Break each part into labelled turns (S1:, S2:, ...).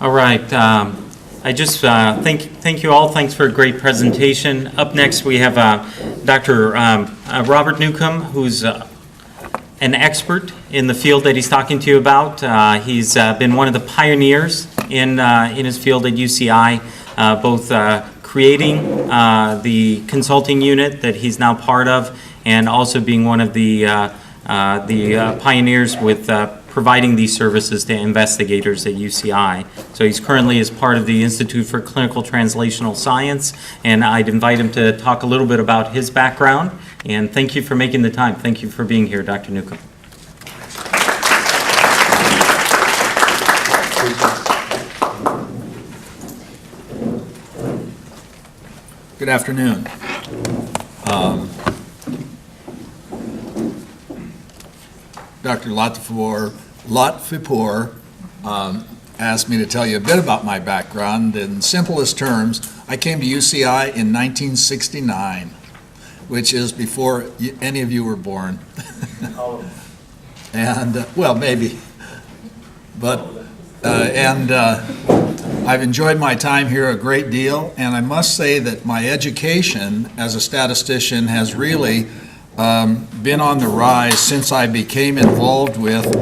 S1: All right. I just thank you all. Thanks for a great presentation. Up next, we have Dr. Robert Newcomb, who's an expert in the field that he's talking to you about. He's been one of the pioneers in his field at UCI, both creating the consulting unit that he's now part of, and also being one of the pioneers with providing these services to investigators at UCI. So he's currently as part of the Institute for Clinical Translational Science, and I'd invite him to talk a little bit about his background. And thank you for making the time. Thank you for being here, Dr. Newcomb.
S2: Good afternoon. Dr. Lotipour asked me to tell you a bit about my background. In simplest terms, I came to UCI in 1969, which is before any of you were born. And, well, maybe. But, I've enjoyed my time here a great deal, and I must say that my education as a statistician has really been on the rise since I became involved with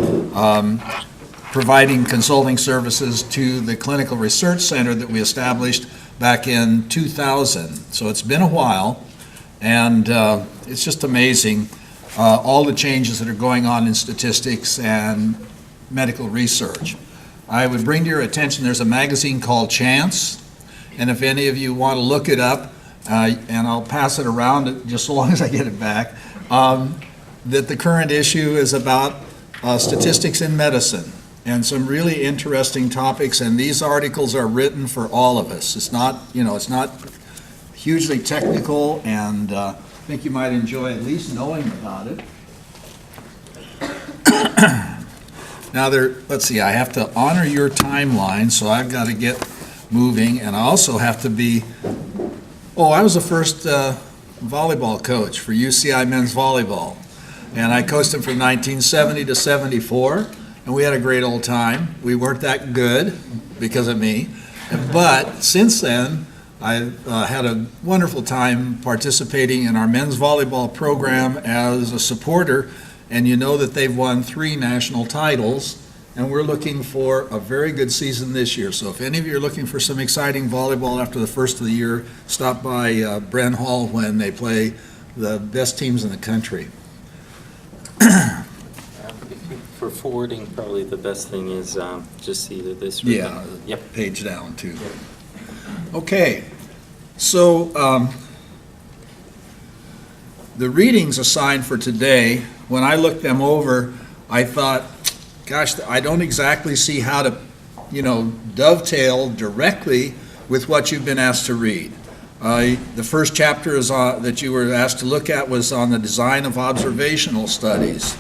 S2: providing consulting services to the Clinical Research Center that we established back in 2000. So it's been a while, and it's just amazing all the changes that are going on in statistics and medical research. I would bring to your attention, there's a magazine called Chance, and if any of you want to look it up, and I'll pass it around just so long as I get it back, that the current issue is about statistics in medicine and some really interesting topics, and these articles are written for all of us. It's not, it's not hugely technical, and I think you might enjoy at least knowing about it. Now, let's see, I have to honor your timeline, so I've got to get moving, and I also have to be, I was the first volleyball coach for UCI men's volleyball, and I coached them from 1970 to 74, and we had a great old time. We weren't that good because of me, but since then, I've had a wonderful time participating in our men's volleyball program as a supporter. And you know that they've won 3 national titles, and we're looking for a very good season this year. So if any of you are looking for some exciting volleyball after the first of the year, stop by Bren Hall when they play the best teams in the country.
S1: For forwarding, probably the best thing is just either this or
S2: Yep. Page down too. Okay, so the readings assigned for today, when I looked them over, I thought, gosh, I don't exactly see how to, dovetail directly with what you've been asked to read. The first chapter that you were asked to look at was on the design of observational studies.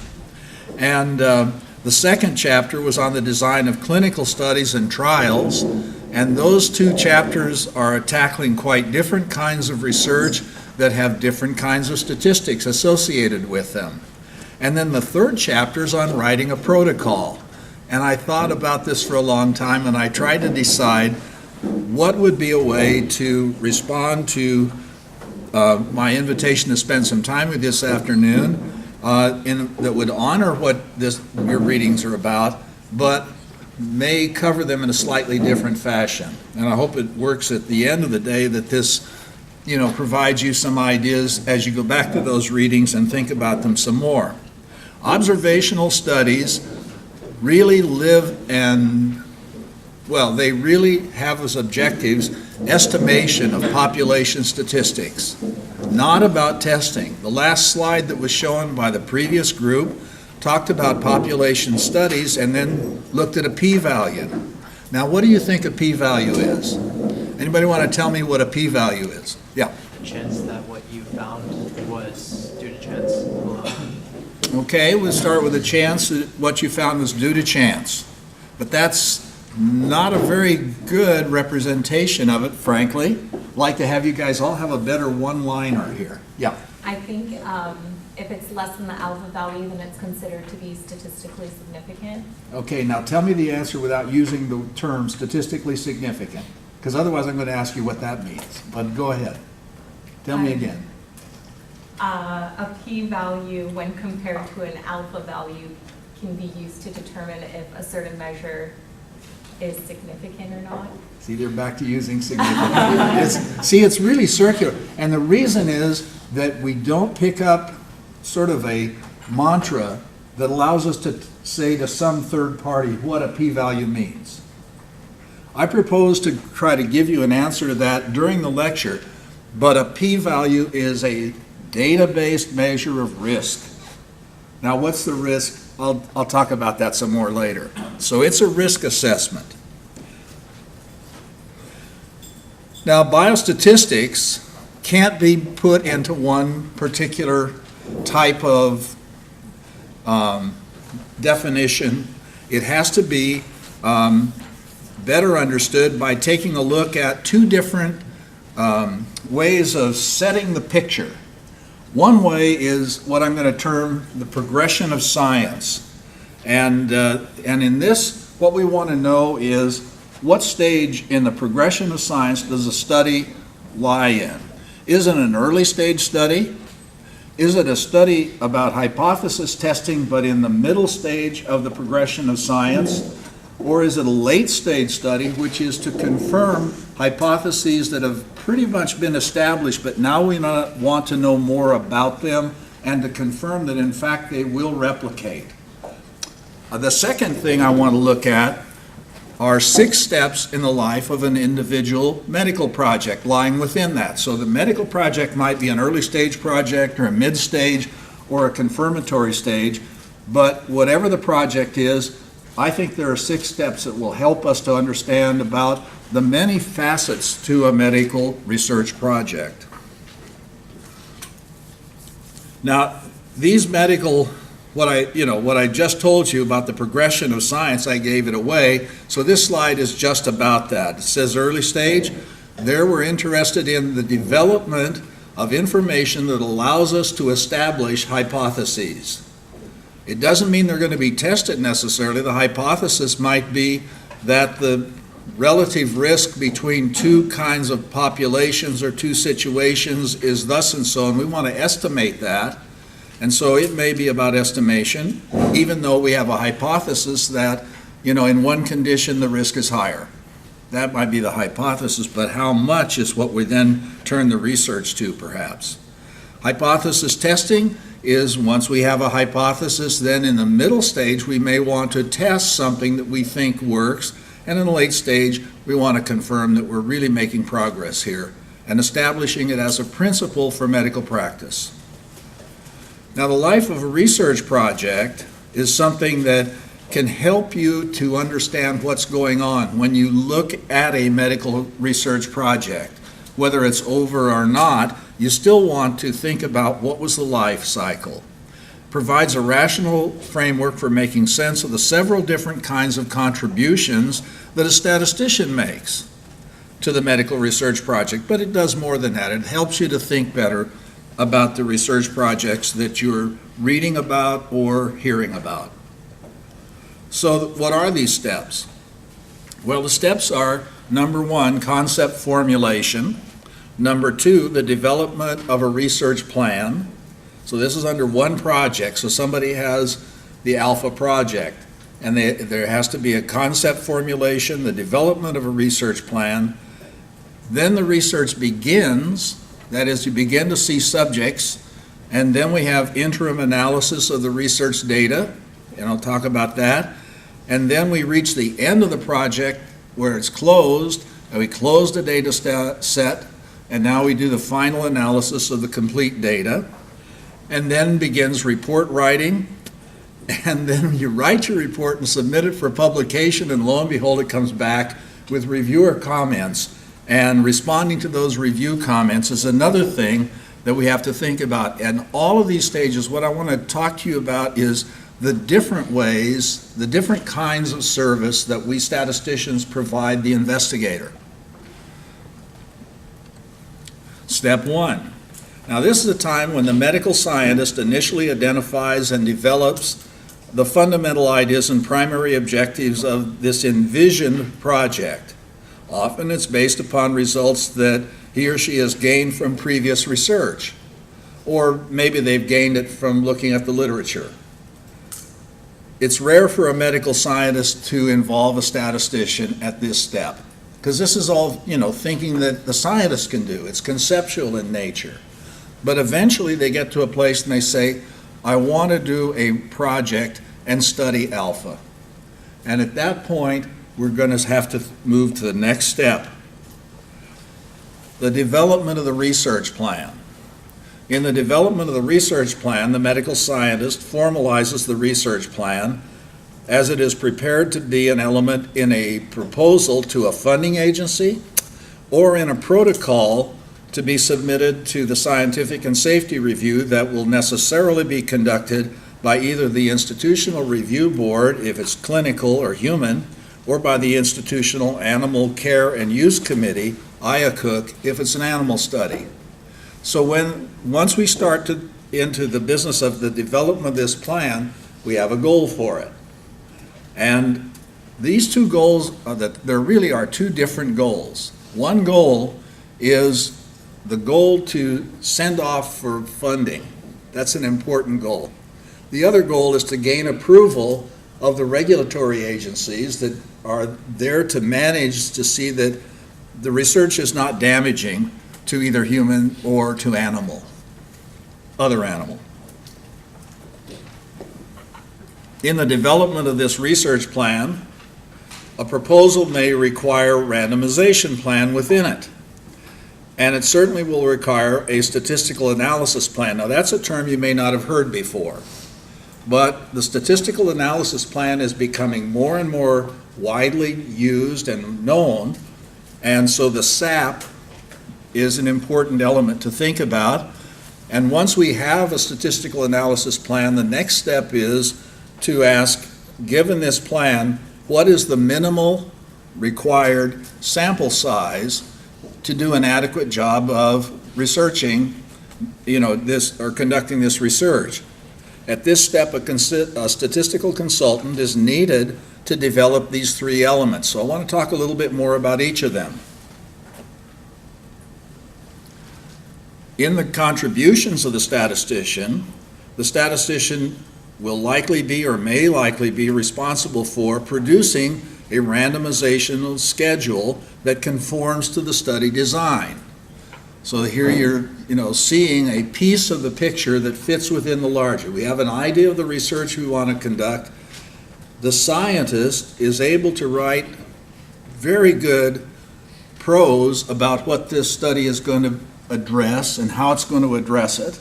S2: And the second chapter was on the design of clinical studies and trials. And those 2 chapters are tackling quite different kinds of research that have different kinds of statistics associated with them. And then the third chapter is on writing a protocol. And I thought about this for a long time, and I tried to decide what would be a way to respond to my invitation to spend some time with this afternoon that would honor what your readings are about, but may cover them in a slightly different fashion. And I hope it works at the end of the day that this provides you some ideas as you go back to those readings and think about them some more. Observational studies really live they really have as objectives estimation of population statistics, not about testing. The last slide that was shown by the previous group talked about population studies and then looked at a p-value. Now, what do you think a p-value is? Anybody want to tell me what a p-value is? Yeah.
S3: The chance that what you found was due to chance alone.
S2: Okay, we'll start with a chance that what you found was due to chance. But that's not a very good representation of it, frankly. I'd like to have you guys all have a better one-liner here. Yeah.
S4: I think if it's less than the alpha value, then it's considered to be statistically significant.
S2: Okay, now tell me the answer without using the term statistically significant, because otherwise I'm going to ask you what that means. But go ahead. Tell me again.
S4: A p-value, when compared to an alpha value, can be used to determine if a certain measure is significant or not.
S2: See, they're back to using significant. It's really circular. And the reason is that we don't pick up sort of a mantra that allows us to say to some third party what a p-value means. I propose to try to give you an answer to that during the lecture, but a p-value is a data-based measure of risk. Now, what's the risk? I'll talk about that some more later. So it's a risk assessment. Now, biostatistics can't be put into one particular type of definition. It has to be better understood by taking a look at two different ways of setting the picture. One way is what I'm going to term the progression of science. And in this, what we want to know is what stage in the progression of science does a study lie in? Is it an early stage study? Is it a study about hypothesis testing but in the middle stage of the progression of science? Or is it a late stage study which is to confirm hypotheses that have pretty much been established, but now we want to know more about them and to confirm that in fact they will replicate? The second thing I want to look at are 6 steps in the life of an individual medical project lying within that. So the medical project might be an early stage project or a mid stage or a confirmatory stage, but whatever the project is, I think there are 6 steps that will help us to understand about the many facets to a medical research project. Now, these medical, what I just told you about the progression of science, I gave it away. So this slide is just about that. It says early stage. There we're interested in the development of information that allows us to establish hypotheses. It doesn't mean they're going to be tested necessarily. The hypothesis might be that the relative risk between 2 kinds of populations or 2 situations is thus and so, and we want to estimate that. And so it may be about estimation, even though we have a hypothesis that, in one condition the risk is higher. That might be the hypothesis, but how much is what we then turn the research to, perhaps. Hypothesis testing is once we have a hypothesis, then in the middle stage we may want to test something that we think works, and in the late stage we want to confirm that we're really making progress here and establishing it as a principle for medical practice. Now, the life of a research project is something that can help you to understand what's going on when you look at a medical research project. Whether it's over or not, you still want to think about what was the life cycle. Provides a rational framework for making sense of the several different kinds of contributions that a statistician makes to the medical research project, but it does more than that. It helps you to think better about the research projects that you're reading about or hearing about. So what are these steps? Well, the steps are, number 1, concept formulation. Number 2, the development of a research plan. So this is under one project. So somebody has the alpha project, and there has to be a concept formulation, the development of a research plan. Then the research begins. That is, you begin to see subjects, and then we have interim analysis of the research data, and I'll talk about that. And then we reach the end of the project where it's closed, and we close the data set, and now we do the final analysis of the complete data. And then begins report writing, and then you write your report and submit it for publication, and lo and behold, it comes back with reviewer comments. And responding to those review comments is another thing that we have to think about. And all of these stages, what I want to talk to you about is the different ways, the different kinds of service that we statisticians provide the investigator. Step 1, Now, this is a time when the medical scientist initially identifies and develops the fundamental ideas and primary objectives of this envisioned project. Often it's based upon results that he or she has gained from previous research, or maybe they've gained it from looking at the literature. It's rare for a medical scientist to involve a statistician at this step, because this is all, thinking that the scientist can do. It's conceptual in nature. But eventually they get to a place and they say, I want to do a project and study alpha. And at that point, we're going to have to move to the next step, the development of the research plan. In the development of the research plan, the medical scientist formalizes the research plan as it is prepared to be an element in a proposal to a funding agency or in a protocol to be submitted to the scientific and safety review that will necessarily be conducted by either the institutional review board, if it's clinical or human, or by the institutional animal care and use committee, IACUC, if it's an animal study. So once we start into the business of the development of this plan, we have a goal for it. And these two goals, there really are two different goals. One goal is the goal to send off for funding. That's an important goal. The other goal is to gain approval of the regulatory agencies that are there to manage to see that the research is not damaging to either human or to other animal. In the development of this research plan, a proposal may require randomization plan within it. And it certainly will require a statistical analysis plan. Now, that's a term you may not have heard before, but the statistical analysis plan is becoming more and more widely used and known, and so the SAP is an important element to think about. And once we have a statistical analysis plan, the next step is to ask, given this plan, what is the minimal required sample size to do an adequate job of researching, this or conducting this research? At this step, a statistical consultant is needed to develop these three elements. So I want to talk a little bit more about each of them. In the contributions of the statistician will likely be or may likely be responsible for producing a randomization schedule that conforms to the study design. So here you're seeing a piece of the picture that fits within the larger. We have an idea of the research we want to conduct. The scientist is able to write very good prose about what this study is going to address and how it's going to address it.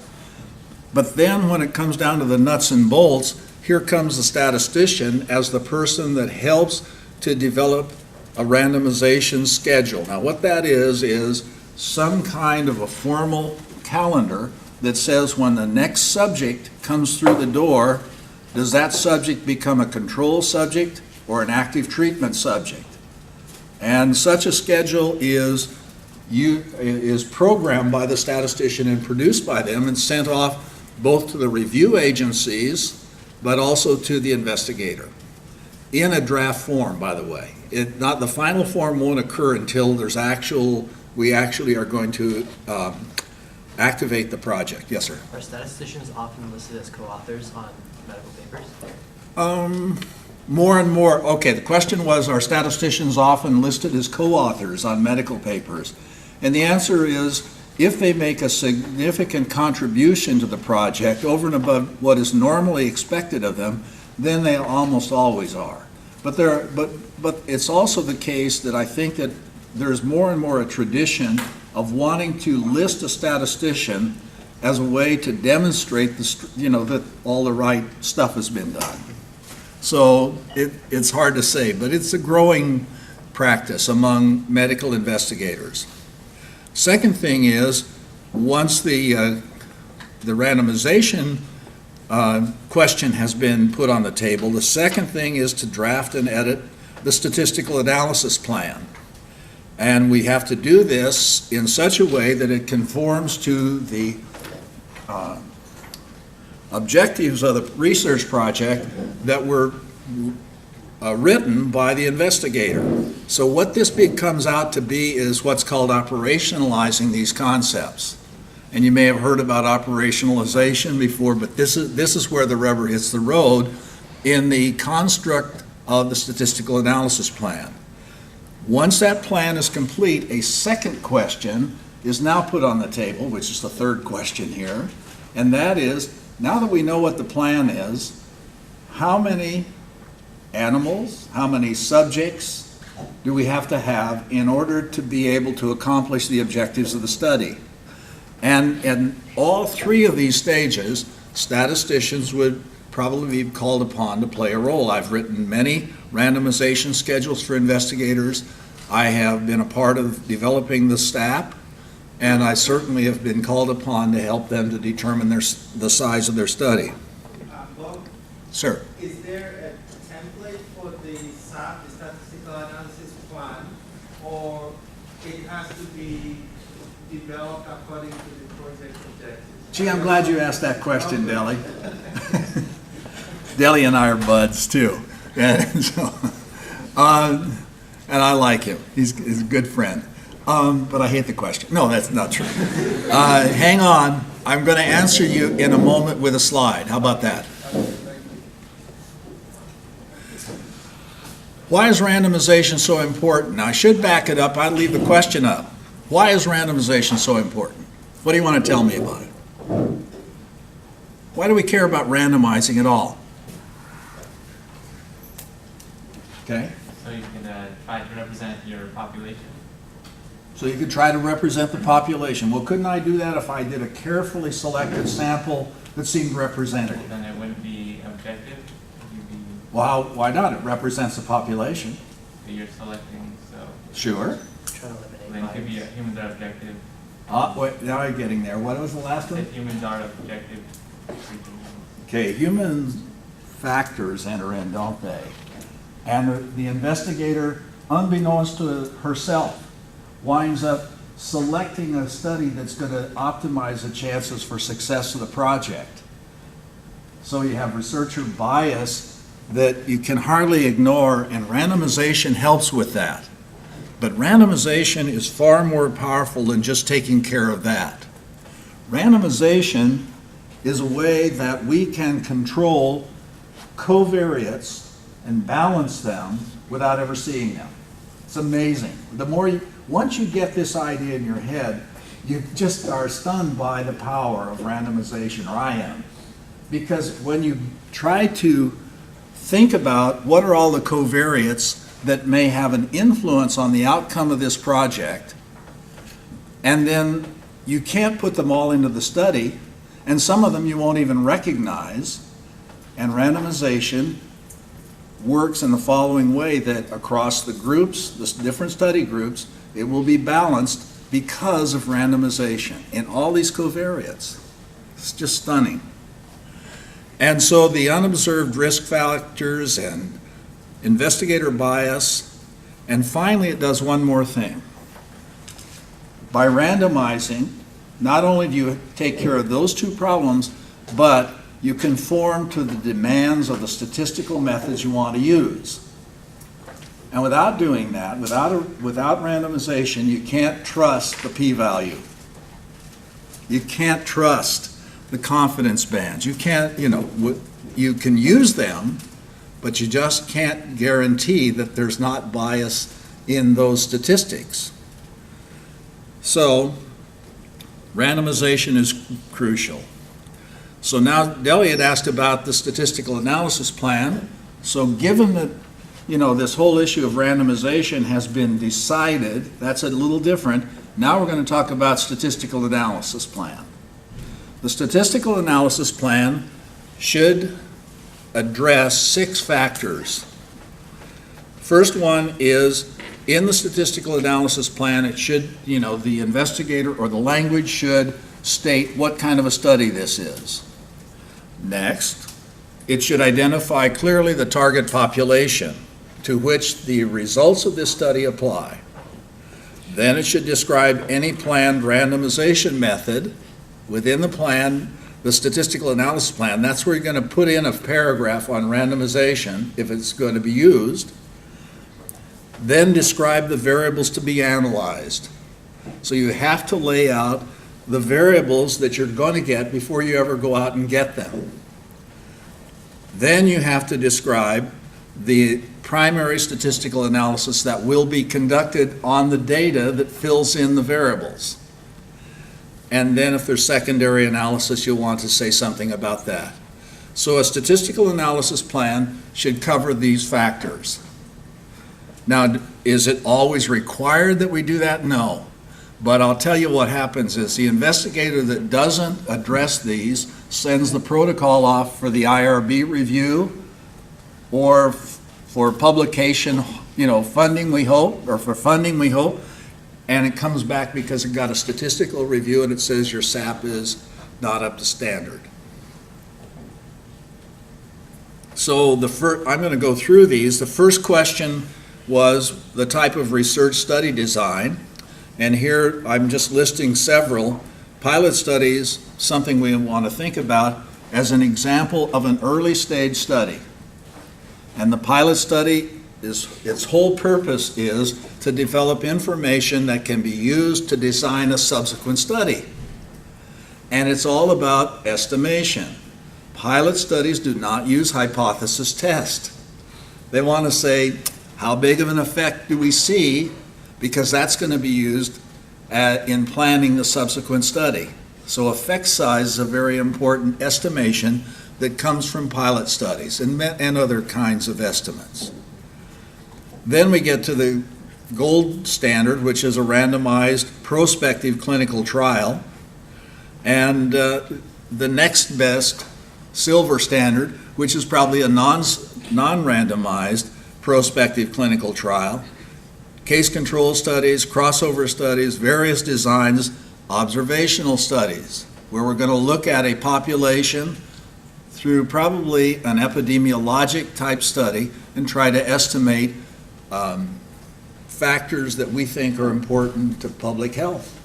S2: But then when it comes down to the nuts and bolts, here comes the statistician as the person that helps to develop a randomization schedule. Now, what that is some kind of a formal calendar that says when the next subject comes through the door, does that subject become a control subject or an active treatment subject? And such a schedule is programmed by the statistician and produced by them and sent off both to the review agencies but also to the investigator in a draft form, by the way. The final form won't occur until we actually are going to activate the project. Yes, sir.
S3: Are statisticians often listed as co-authors on medical papers?
S2: More and more. Okay, the question was, are statisticians often listed as co-authors on medical papers? And the answer is, if they make a significant contribution to the project over and above what is normally expected of them, then they almost always are. But it's also the case that I think that there's more and more a tradition of wanting to list a statistician as a way to demonstrate that all the right stuff has been done. So it's hard to say, but it's a growing practice among medical investigators. Second thing is, once the randomization question has been put on the table, the second thing is to draft and edit the statistical analysis plan. And we have to do this in such a way that it conforms to the objectives of the research project that were written by the investigator. So what this comes out to be is what's called operationalizing these concepts. And you may have heard about operationalization before, but this is where the rubber hits the road in the construct of the statistical analysis plan. Once that plan is complete, a second question is now put on the table, which is the third question here, and that is, now that we know what the plan is, how many animals, how many subjects do we have to have in order to be able to accomplish the objectives of the study? And in all three of these stages, statisticians would probably be called upon to play a role. I've written many randomization schedules for investigators. I have been a part of developing the STAP, and I certainly have been called upon to help them to determine the size of their study.
S5: Bob,
S2: Sir?
S5: is there a template for the SAP, the statistical analysis plan, or it has to be developed according to the project objectives?
S2: Gee, I'm glad you asked that question, Deli. Deli and I are buds too, and so, and I like him. He's a good friend, but I hate the question. No, that's not true. Hang on, I'm going to answer you in a moment with a slide. How about that? Why is randomization so important? Now, I should back it up. I'd leave the question up. Why is randomization so important? What do you want to tell me about it? Why do we care about randomizing at all? Okay?
S6: So you can try to represent your population.
S2: So you could try to represent the population. Well, couldn't I do that if I did a carefully selected sample that seemed representative?
S6: Then it wouldn't be objective. You'd be,
S2: Well, why not? It represents the population.
S6: you're selecting, so
S2: Sure.
S3: Trying to eliminate
S6: then it could be
S3: bias.
S6: humans are objective.
S2: Wait, now I'm getting there. What was the last one?
S6: If humans are objective,
S2: Okay, human factors enter in, don't they? And the investigator, unbeknownst to herself, winds up selecting a study that's going to optimize the chances for success of the project. So you have researcher bias that you can hardly ignore, and randomization helps with that. But randomization is far more powerful than just taking care of that. Randomization is a way that we can control covariates and balance them without ever seeing them. It's amazing. Once you get this idea in your head, you just are stunned by the power of randomization, or I am. Because when you try to think about what are all the covariates that may have an influence on the outcome of this project, and then you can't put them all into the study, and some of them you won't even recognize, and randomization works in the following way, that across the groups, the different study groups, it will be balanced because of randomization in all these covariates. It's just stunning. And so the unobserved risk factors and investigator bias, and finally it does one more thing. By randomizing, not only do you take care of those two problems, but you conform to the demands of the statistical methods you want to use. And without doing that, without randomization, you can't trust the p-value. You can't trust the confidence bands. You can't, you can use them, but you just can't guarantee that there's not bias in those statistics. So, randomization is crucial. So now, Deli had asked about the statistical analysis plan. So given that, this whole issue of randomization has been decided, that's a little different. Now we're going to talk about statistical analysis plan. The statistical analysis plan should address 6 factors. First one is, in the statistical analysis plan, it should, the investigator or the language should state what kind of a study this is. Next, it should identify clearly the target population to which the results of this study apply. Then it should describe any planned randomization method within the plan, the statistical analysis plan, that's where you're going to put in a paragraph on randomization if it's going to be used. Then describe the variables to be analyzed. So you have to lay out the variables that you're going to get before you ever go out and get them. Then you have to describe the primary statistical analysis that will be conducted on the data that fills in the variables. And then if there's secondary analysis, you'll want to say something about that. So a statistical analysis plan should cover these factors. Now, is it always required that we do that? No. But I'll tell you what happens is the investigator that doesn't address these sends the protocol off for the IRB review or for publication, funding we hope, or for funding we hope, and it comes back because it got a statistical review and it says your SAP is not up to standard. So I'm going to go through these. The first question was the type of research study design. And here I'm just listing several. Pilot studies, something we want to think about as an example of an early stage study. And the pilot study, its whole purpose is to develop information that can be used to design a subsequent study. And it's all about estimation. Pilot studies do not use hypothesis test. They want to say, how big of an effect do we see? Because that's going to be used in planning the subsequent study. So effect size is a very important estimation that comes from pilot studies and other kinds of estimates. Then we get to the gold standard, which is a randomized prospective clinical trial. And the next best silver standard, which is probably a non-randomized prospective clinical trial. Case control studies, crossover studies, various designs, observational studies, where we're going to look at a population through probably an epidemiologic type study and try to estimate factors that we think are important to public health,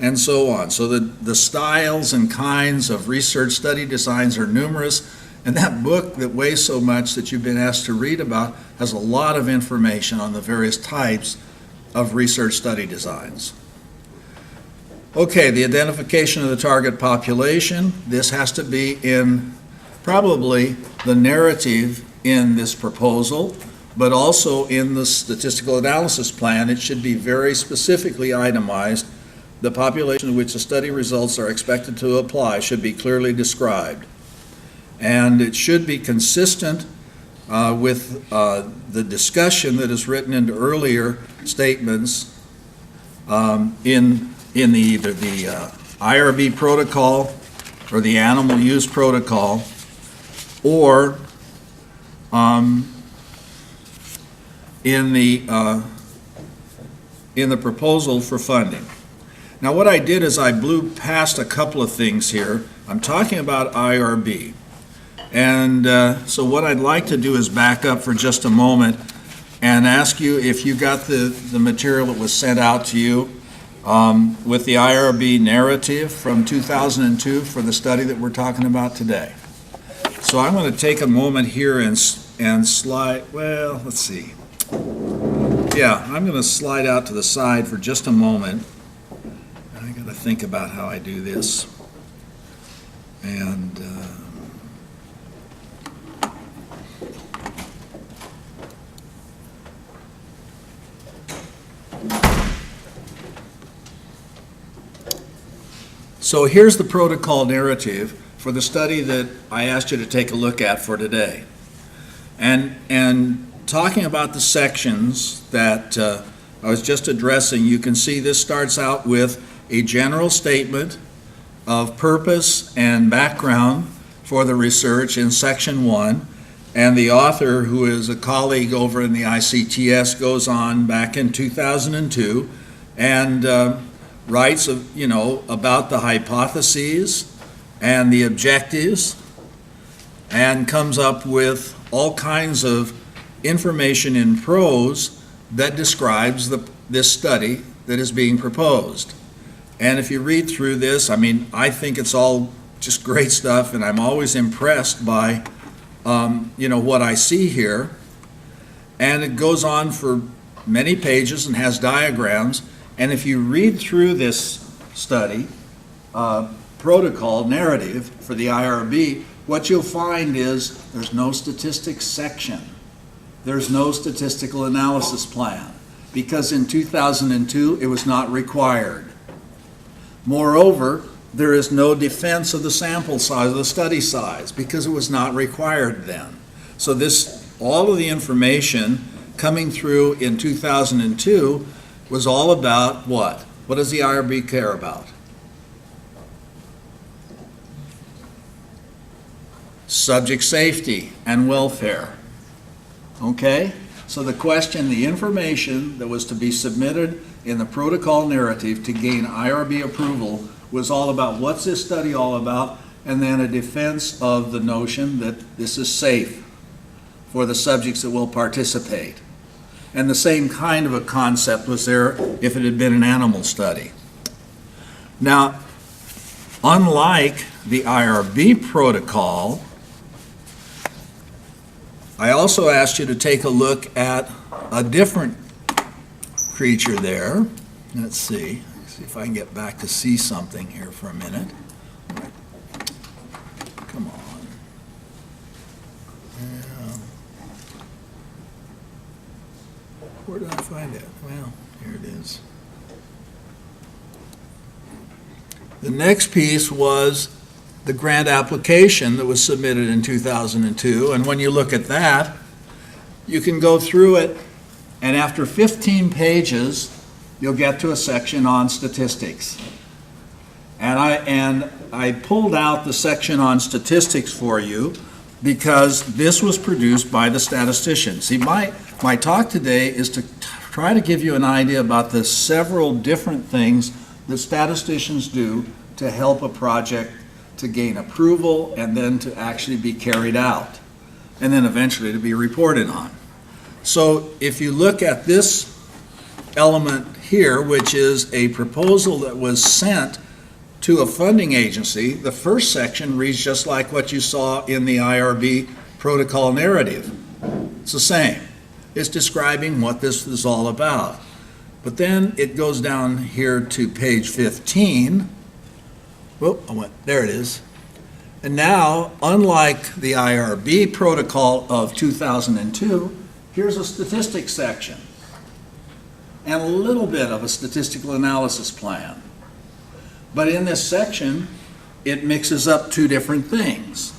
S2: and so on. So the styles and kinds of research study designs are numerous, and that book that weighs so much that you've been asked to read about has a lot of information on the various types of research study designs. Okay, the identification of the target population. This has to be in probably the narrative in this proposal, but also in the statistical analysis plan. It should be very specifically itemized. The population to which the study results are expected to apply should be clearly described. And it should be consistent with the discussion that is written into earlier statements in either the IRB protocol or the animal use protocol, or in the proposal for funding. Now what I did is I blew past a couple of things here. I'm talking about IRB. And so what I'd like to do is back up for just a moment and ask you if you got the material that was sent out to you with the IRB narrative from 2002 for the study that we're talking about today. So I'm going to take a moment here and slide, well, let's see. Yeah, I'm going to slide out to the side for just a moment. I got to think about how I do this. And so here's the protocol narrative for the study that I asked you to take a look at for today. And talking about the sections that I was just addressing, you can see this starts out with a general statement of purpose and background for the research in section 1, and the author, who is a colleague over in the ICTS, goes on back in 2002 and writes about the hypotheses and the objectives, and comes up with all kinds of information in prose that describes this study that is being proposed. And if you read through this, I mean, I think it's all just great stuff, and I'm always impressed by, what I see here. And it goes on for many pages and has diagrams. And if you read through this study, protocol narrative for the IRB, what you'll find is there's no statistics section. There's no statistical analysis plan, because in 2002, it was not required. Moreover, there is no defense of the sample size, of the study size, because it was not required then. So all of the information coming through in 2002 was all about what? What does the IRB care about? Subject safety and welfare. Okay? So the question, the information that was to be submitted in the protocol narrative to gain IRB approval was all about what's this study all about, and then a defense of the notion that this is safe for the subjects that will participate. And the same kind of a concept was there if it had been an animal study. Now, unlike the IRB protocol, I also asked you to take a look at a different creature there. Let's see if I can get back to see something here for a minute. Come on. Where did I find it? Well, here it is. The next piece was the grant application that was submitted in 2002, and when you look at that, you can go through it, and after 15 pages, you'll get to a section on statistics. And I pulled out the section on statistics for you because this was produced by the statisticians. See, my talk today is to try to give you an idea about the several different things that statisticians do to help a project to gain approval and then to actually be carried out, and then eventually to be reported on. So if you look at this element here, which is a proposal that was sent to a funding agency, the first section reads just like what you saw in the IRB protocol narrative. It's the same. It's describing what this is all about. But then it goes down here to page 15. Whoop, there it is. And now, unlike the IRB protocol of 2002, here's a statistics section and a little bit of a statistical analysis plan. But in this section, it mixes up two different things.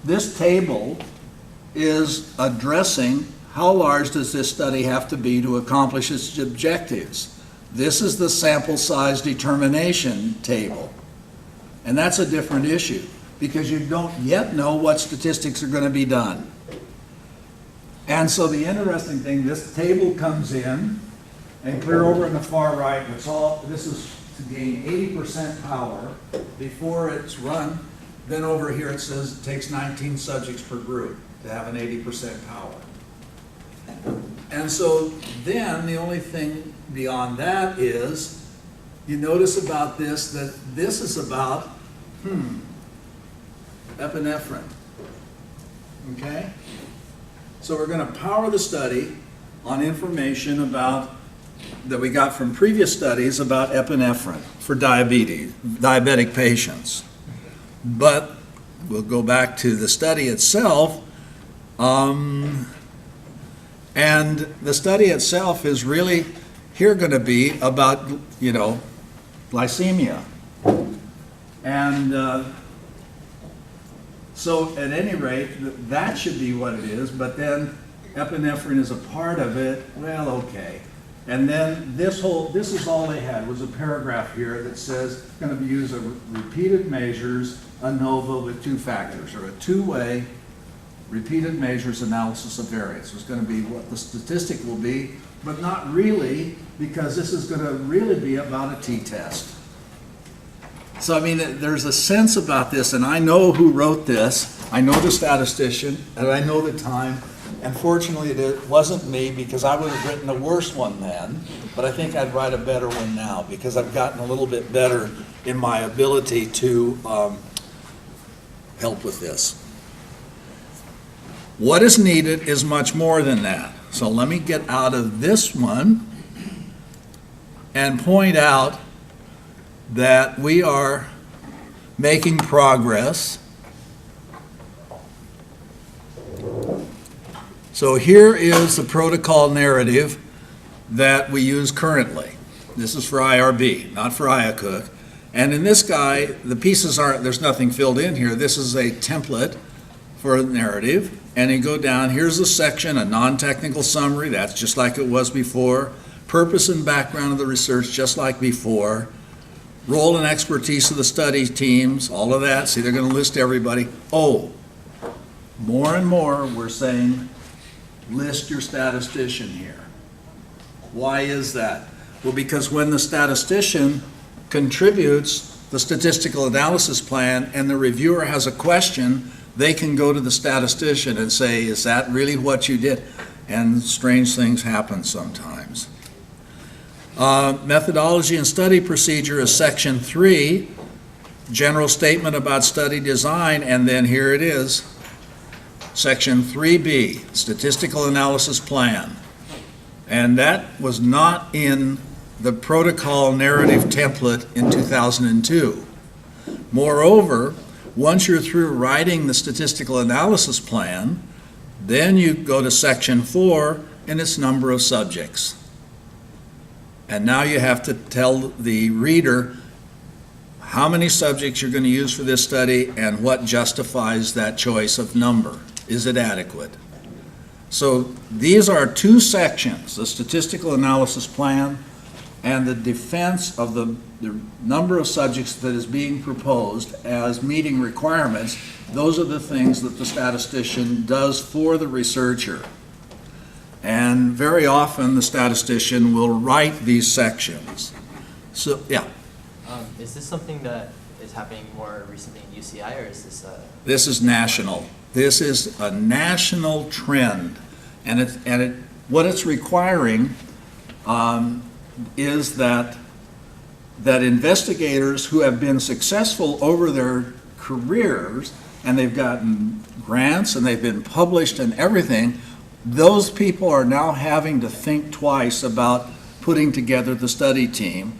S2: This table is addressing how large does this study have to be to accomplish its objectives. This is the sample size determination table. And that's a different issue because you don't yet know what statistics are going to be done. And so the interesting thing, this table comes in, and clear over in the far right, this is to gain 80% power before it's run. Then over here it says it takes 19 subjects per group to have an 80% power. And so then the only thing beyond that is, you notice about this, that this is about epinephrine. Okay? So we're going to power the study on information that we got from previous studies about epinephrine for diabetic patients. But we'll go back to the study itself. And the study itself is really here going to be about, glycemia. And so at any rate, that should be what it is, but then epinephrine is a part of it. Well, okay. And then this is all they had, was a paragraph here that says going to be used repeated measures ANOVA with two factors, or a two-way repeated measures analysis of variance. It's going to be what the statistic will be, but not really, because this is going to really be about a t-test. So, I mean, there's a sense about this, and I know who wrote this. I know the statistician, and I know the time. And fortunately, it wasn't me, because I would have written a worse one then. but I think I'd write a better one now because I've gotten a little bit better in my ability to help with this. What is needed is much more than that. So let me get out of this one and point out that we are making progress. So here is the protocol narrative that we use currently. This is for IRB, not for IACUC. And in this guy, the pieces aren't, there's nothing filled in here. This is a template for a narrative. And you go down, here's the section, a non-technical summary, that's just like it was before. Purpose and background of the research, just like before. Role and expertise of the study teams, all of that. See, they're going to list everybody. Oh, more and more we're saying list your statistician here. Why is that? Well, because when the statistician contributes the statistical analysis plan and the reviewer has a question, they can go to the statistician and say, is that really what you did? And strange things happen sometimes. Methodology and study procedure is section 3, general statement about study design, and then here it is, section 3B, statistical analysis plan. And that was not in the protocol narrative template in 2002. Moreover, once you're through writing the statistical analysis plan, then you go to section 4 and its number of subjects. And now you have to tell the reader how many subjects you're going to use for this study and what justifies that choice of number. Is it adequate? So these are two sections, the statistical analysis plan and the defense of the number of subjects that is being proposed as meeting requirements. Those are the things that the statistician does for the researcher. And very often the statistician will write these sections. So, yeah.
S3: Is this something that is happening more recently in UCI, or is this a...
S2: This is national. This is a national trend. And what it's requiring is that investigators who have been successful over their careers, and they've gotten grants and they've been published and everything, those people are now having to think twice about putting together the study team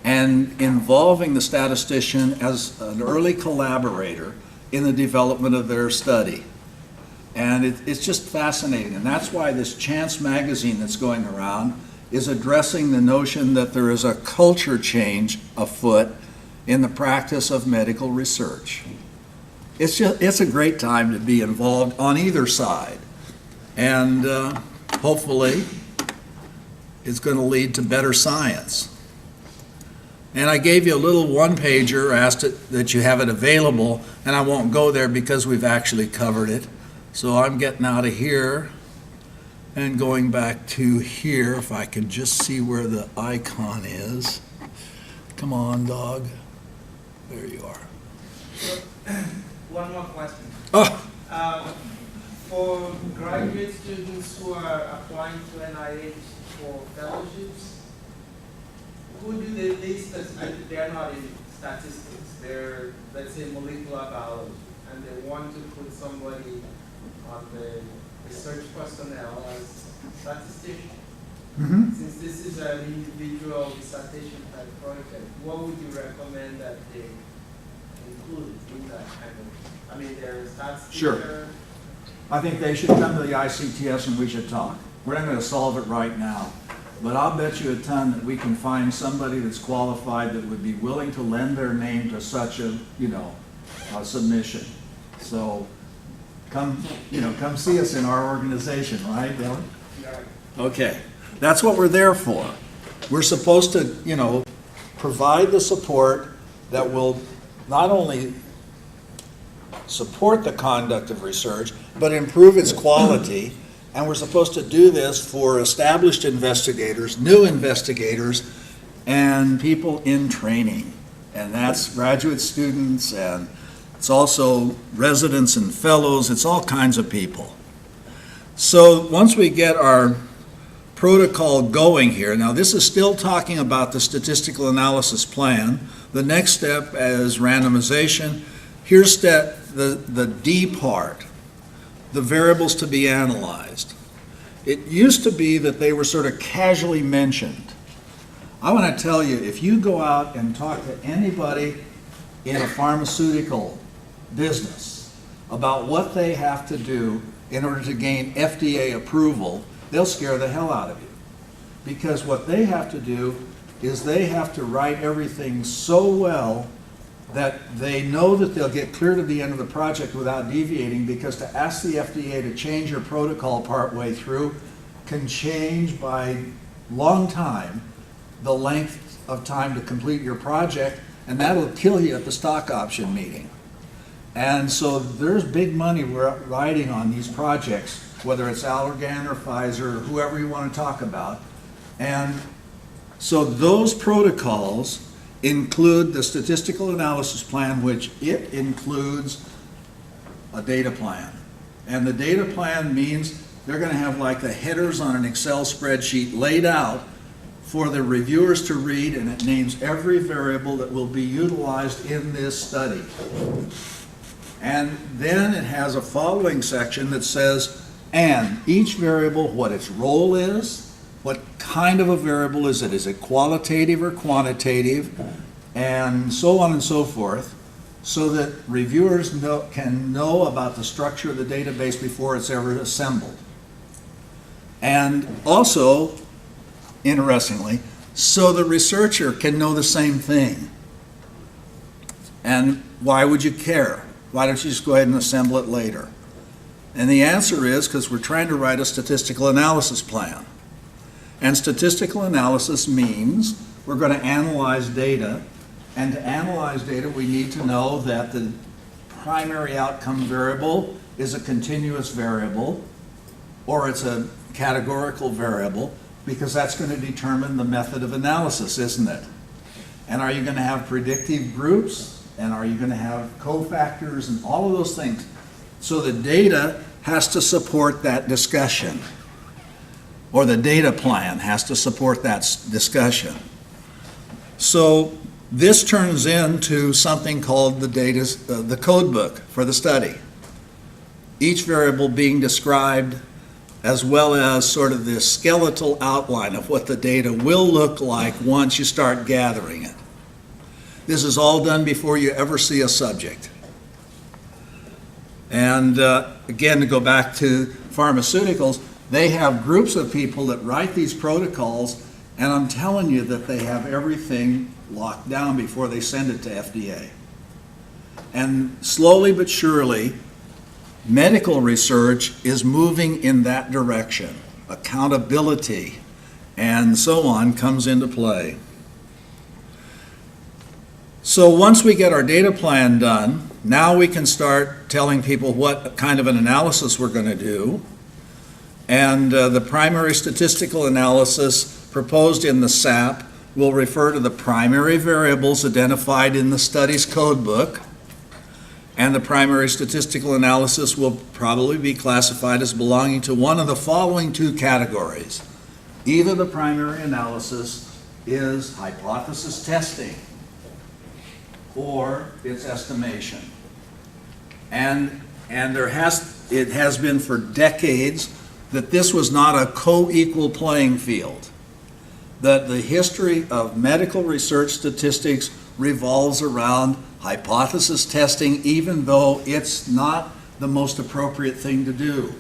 S2: and involving the statistician as an early collaborator in the development of their study. And it's just fascinating. And that's why this Chance magazine that's going around is addressing the notion that there is a culture change afoot in the practice of medical research. It's a great time to be involved on either side. And hopefully it's going to lead to better science. And I gave you a little one-pager, asked it that you have it available, and I won't go there because we've actually covered it. So I'm getting out of here and going back to here, if I can just see where the icon is. Come on, dog. There you are.
S5: One more question.
S2: Oh,
S5: For graduate students who are applying to NIH for fellowships, who do they list as, they're not in statistics, they're, let's say, molecular biology, and they want to put somebody on the research personnel as statistician. Since this is an individual dissertation type project, what would you recommend that they include in that kind of, I mean, they're a stats
S2: Sure.
S5: teacher.
S2: I think they should come to the ICTS and we should talk. We're not going to solve it right now, but I'll bet you a ton that we can find somebody that's qualified that would be willing to lend their name to such a, a submission. So come see us in our organization, right, Dylan?
S5: Yeah.
S2: Okay, that's what we're there for. We're supposed to, provide the support that will not only support the conduct of research, but improve its quality. And we're supposed to do this for established investigators, new investigators, and people in training. And that's graduate students, and it's also residents and fellows. It's all kinds of people. So once we get our protocol going here. Now, this is still talking about the statistical analysis plan. The next step is randomization. Here's the D part, the variables to be analyzed. It used to be that they were sort of casually mentioned. I want to tell you, if you go out and talk to anybody in a pharmaceutical business about what they have to do in order to gain FDA approval, they'll scare the hell out of you. Because what they have to do is they have to write everything so well that they know that they'll get clear to the end of the project without deviating, because to ask the FDA to change your protocol partway through can change by long time the length of time to complete your project, and that'll kill you at the stock option meeting. And so there's big money riding on these projects, whether it's Allergan or Pfizer or whoever you want to talk about. And so those protocols include the statistical analysis plan, which it includes a data plan. And the data plan means they're going to have like the headers on an Excel spreadsheet laid out for the reviewers to read, and it names every variable that will be utilized in this study. And then it has a following section that says, and each variable, what its role is, what kind of a variable is it? Is it qualitative or quantitative? And so on and so forth, so that reviewers can know about the structure of the database before it's ever assembled. And also, interestingly, so the researcher can know the same thing. And why would you care? Why don't you just go ahead and assemble it later? And the answer is because we're trying to write a statistical analysis plan. And statistical analysis means we're going to analyze data, and to analyze data we need to know that the primary outcome variable is a continuous variable, or it's a categorical variable, because that's going to determine the method of analysis, isn't it? And are you going to have predictive groups, and are you going to have cofactors, and all of those things? So the data has to support that discussion, or the data plan has to support that discussion. So this turns into something called the code book for the study. Each variable being described, as well as sort of this skeletal outline of what the data will look like once you start gathering it. This is all done before you ever see a subject. And again, to go back to pharmaceuticals, they have groups of people that write these protocols, and I'm telling you that they have everything locked down before they send it to FDA. And slowly but surely, medical research is moving in that direction. Accountability and so on comes into play. So once we get our data plan done, now we can start telling people what kind of an analysis we're going to do. And the primary statistical analysis proposed in the SAP will refer to the primary variables identified in the study's code book. And the primary statistical analysis will probably be classified as belonging to one of the following two categories. Either the primary analysis is hypothesis testing, or it's estimation. And it has been for decades that this was not a co-equal playing field. That the history of medical research statistics revolves around hypothesis testing, even though it's not the most appropriate thing to do.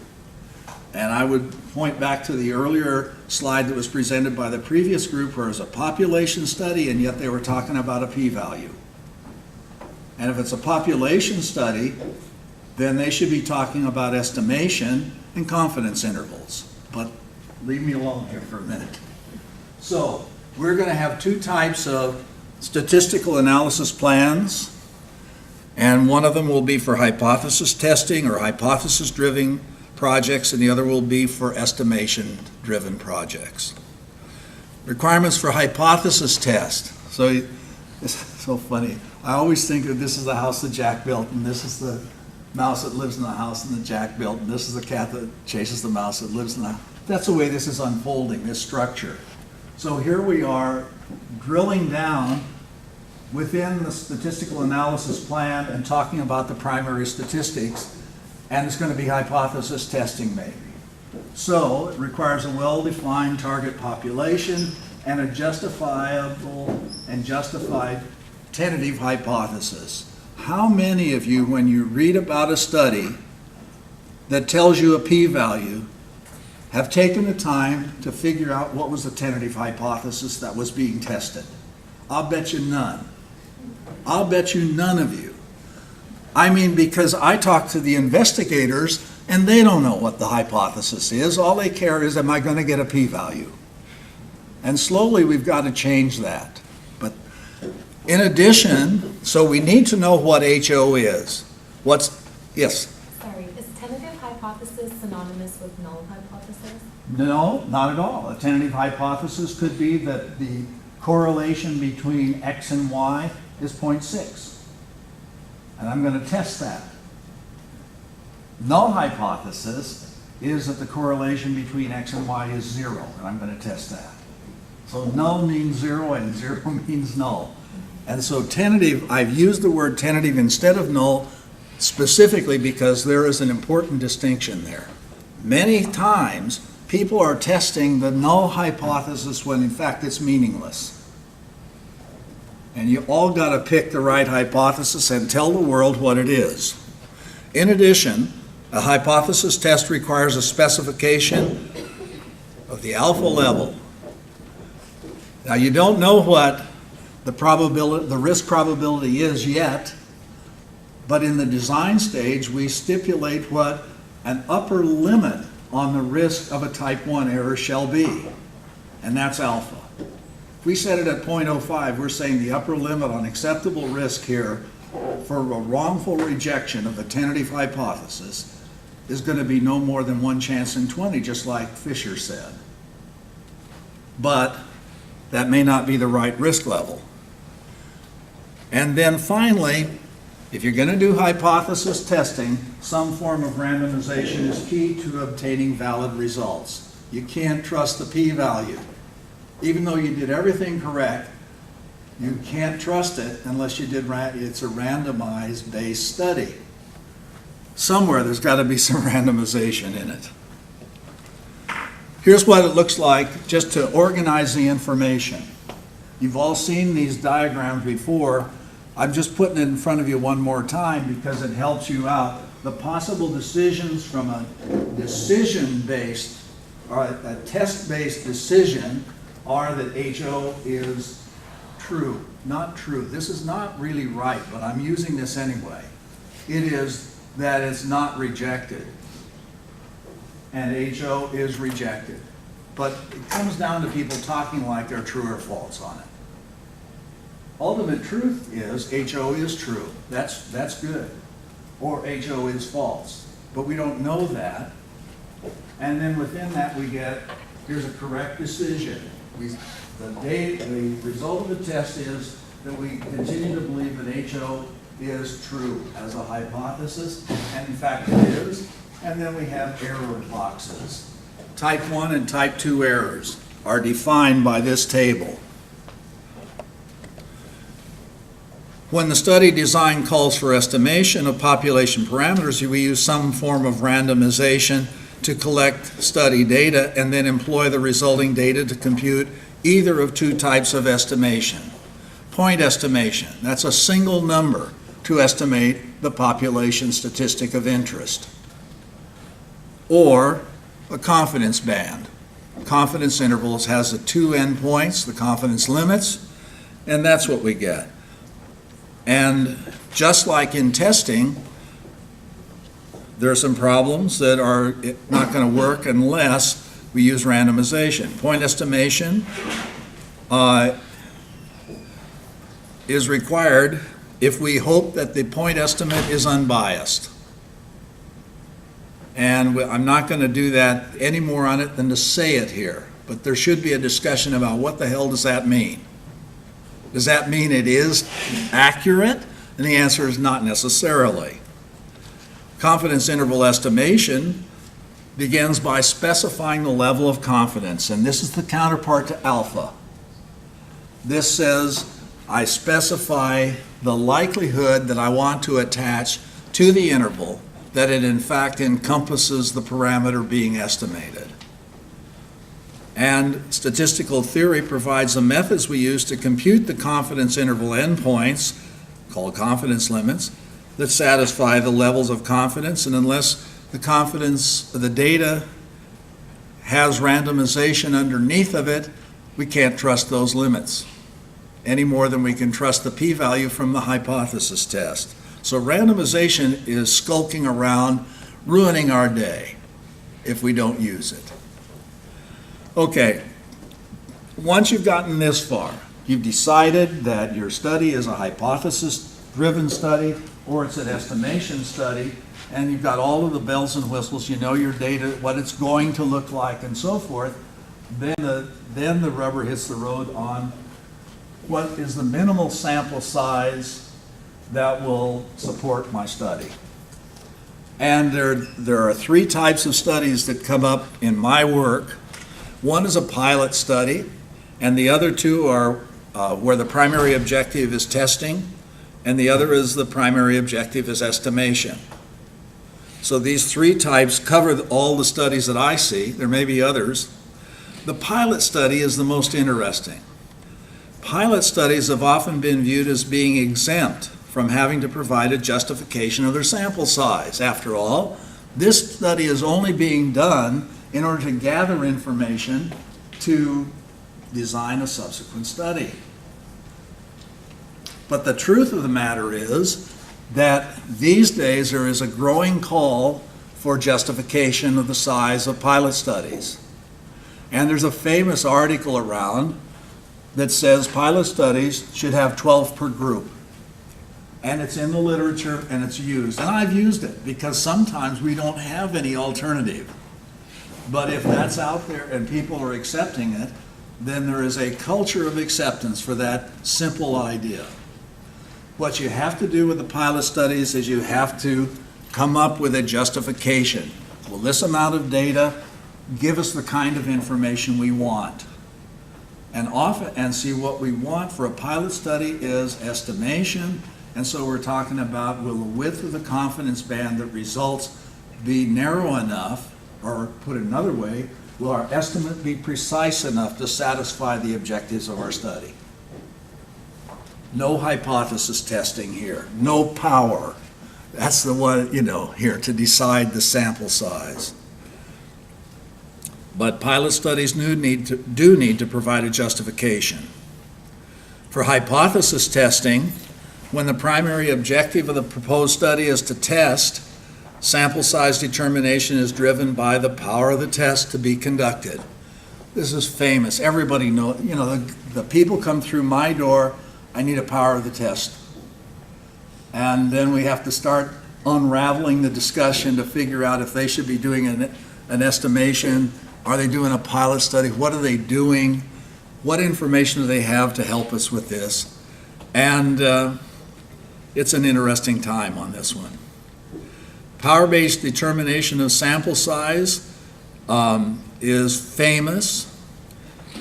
S2: And I would point back to the earlier slide that was presented by the previous group, where it's a population study, and yet they were talking about a p-value. And if it's a population study, then they should be talking about estimation and confidence intervals. But leave me alone here for a minute. So we're going to have two types of statistical analysis plans, and one of them will be for hypothesis testing or hypothesis-driven projects, and the other will be for estimation-driven projects. Requirements for hypothesis test. So it's so funny. I always think that this is the house that Jack built, and this is the mouse that lives in the house that Jack built, and this is the cat that chases the mouse that lives in the That's the way this is unfolding, this structure. So here we are drilling down within the statistical analysis plan and talking about the primary statistics, and it's going to be hypothesis testing maybe. So it requires a well-defined target population and a justifiable and justified tentative hypothesis. How many of you, when you read about a study that tells you a p-value, have taken the time to figure out what was the tentative hypothesis that was being tested? I'll bet you none. I'll bet you none of you. I mean, because I talk to the investigators and they don't know what the hypothesis is. All they care is, am I going to get a p-value? And slowly we've got to change that. But in addition, so we need to know what HO is. Yes?
S4: Sorry, is tentative hypothesis synonymous with null hypothesis?
S2: No, not at all. A tentative hypothesis could be that the correlation between X and Y is 0.6. And I'm going to test that. Null hypothesis is that the correlation between X and Y is 0, and I'm going to test that. So null means 0 and 0 means null. And so tentative, I've used the word tentative instead of null specifically because there is an important distinction there. Many times, people are testing the null hypothesis when in fact it's meaningless. And you all got to pick the right hypothesis and tell the world what it is. In addition, a hypothesis test requires a specification of the alpha level. Now, you don't know what the risk probability is yet, but in the design stage, we stipulate what an upper limit on the risk of a type 1 error shall be, and that's alpha. If we set it at 0.05, we're saying the upper limit on acceptable risk here for a wrongful rejection of a tentative hypothesis is going to be no more than 1 chance in 20, just like Fisher said. But that may not be the right risk level. And then finally, if you're going to do hypothesis testing, some form of randomization is key to obtaining valid results. You can't trust the p-value. Even though you did everything correct, you can't trust it unless you did, it's a randomized based study. Somewhere there's got to be some randomization in it. Here's what it looks like just to organize the information. You've all seen these diagrams before. I'm just putting it in front of you one more time because it helps you out. The possible decisions from a decision-based or a test-based decision are that HO is true, not true. This is not really right, but I'm using this anyway. It is that it's not rejected, and HO is rejected. But it comes down to people talking like they're true or false on it. Ultimate truth is HO is true. That's good. Or HO is false. But we don't know that. And then within that we get, here's a correct decision. The result of the test is that we continue to believe that HO is true as a hypothesis, and in fact it is. And then we have error boxes. Type 1 and type 2 errors are defined by this table. When the study design calls for estimation of population parameters, we use some form of randomization to collect study data and then employ the resulting data to compute either of 2 types of estimation. Point estimation, that's a single number to estimate the population statistic of interest. Or a confidence band. Confidence intervals has the 2 endpoints, the confidence limits, and that's what we get. And just like in testing, there are some problems that are not going to work unless we use randomization. Point estimation is required if we hope that the point estimate is unbiased. And I'm not going to do that any more on it than to say it here. But there should be a discussion about what the hell does that mean? Does that mean it is accurate? And the answer is not necessarily. Confidence interval estimation begins by specifying the level of confidence, and this is the counterpart to alpha. This says I specify the likelihood that I want to attach to the interval that it in fact encompasses the parameter being estimated. And statistical theory provides the methods we use to compute the confidence interval endpoints, called confidence limits, that satisfy the levels of confidence, and unless the data has randomization underneath of it, we can't trust those limits any more than we can trust the p-value from the hypothesis test. So randomization is skulking around, ruining our day if we don't use it. Okay, once you've gotten this far, you've decided that your study is a hypothesis-driven study or it's an estimation study, and you've got all of the bells and whistles, you know your data, what it's going to look like and so forth, then the rubber hits the road on what is the minimal sample size that will support my study. And there are three types of studies that come up in my work. One is a pilot study, and the other two are where the primary objective is testing, and the other is the primary objective is estimation. So these three types cover all the studies that I see. There may be others. The pilot study is the most interesting. Pilot studies have often been viewed as being exempt from having to provide a justification of their sample size. After all, this study is only being done in order to gather information to design a subsequent study. But the truth of the matter is that these days there is a growing call for justification of the size of pilot studies. And there's a famous article around that says pilot studies should have 12 per group. And it's in the literature and it's used. And I've used it because sometimes we don't have any alternative. But if that's out there and people are accepting it, then there is a culture of acceptance for that simple idea. What you have to do with the pilot studies is you have to come up with a justification. Will this amount of data give us the kind of information we want? And see, what we want for a pilot study is estimation, and so we're talking about, will the width of the confidence band that results be narrow enough, or put it another way, will our estimate be precise enough to satisfy the objectives of our study? No hypothesis testing here, no power. That's the one, here to decide the sample size. But pilot studies do need to provide a justification. For hypothesis testing, when the primary objective of the proposed study is to test, sample size determination is driven by the power of the test to be conducted. This is famous. Everybody knows, the people come through my door, I need a power of the test. And then we have to start unraveling the discussion to figure out if they should be doing an estimation. Are they doing a pilot study? What are they doing? What information do they have to help us with this? And it's an interesting time on this one. Power-based determination of sample size is famous.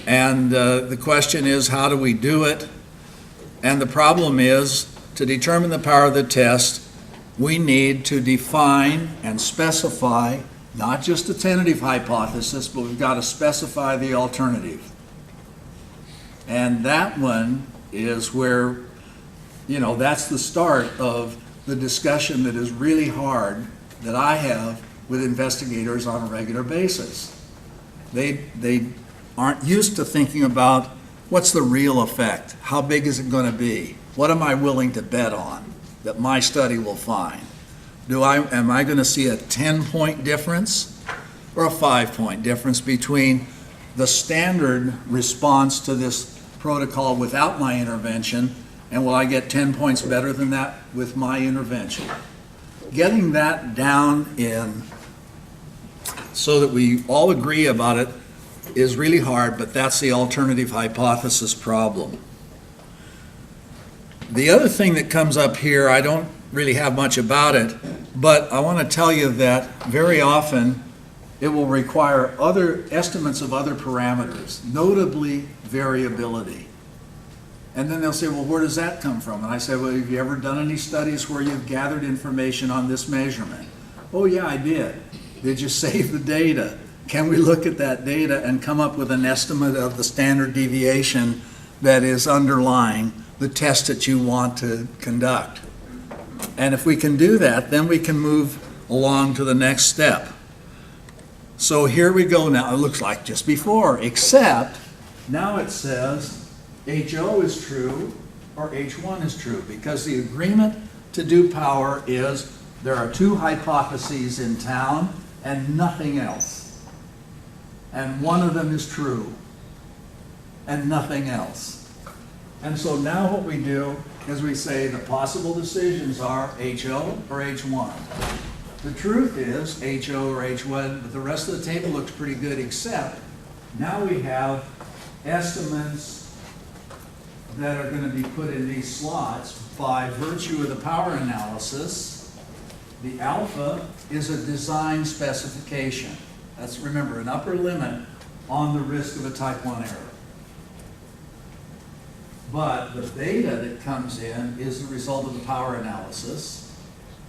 S2: And the question is, how do we do it? And the problem is, to determine the power of the test, we need to define and specify not just a tentative hypothesis, but we've got to specify the alternative. And that one is where, that's the start of the discussion that is really hard that I have with investigators on a regular basis. They aren't used to thinking about what's the real effect? How big is it going to be? What am I willing to bet on that my study will find? Am I going to see a 10-point difference or a 5-point difference between the standard response to this protocol without my intervention, and will I get 10 points better than that with my intervention? Getting that down in so that we all agree about it is really hard, but that's the alternative hypothesis problem. The other thing that comes up here, I don't really have much about it, but I want to tell you that very often it will require other estimates of other parameters, notably variability. And then they'll say, well, where does that come from? And I say, well, have you ever done any studies where you've gathered information on this measurement? Oh, yeah, I did. Did you save the data? Can we look at that data and come up with an estimate of the standard deviation that is underlying the test that you want to conduct? And if we can do that, then we can move along to the next step. So here we go now. It looks like just before, except now it says HO is true or H1 is true, because the agreement to do power is there are two hypotheses in town and nothing else. And one of them is true and nothing else. And so now what we do is we say the possible decisions are HO or H1. The truth is HO or H1, but the rest of the table looks pretty good, except now we have estimates that are going to be put in these slots by virtue of the power analysis. The alpha is a design specification. That's, remember, an upper limit on the risk of a type 1 error. But the beta that comes in is the result of the power analysis,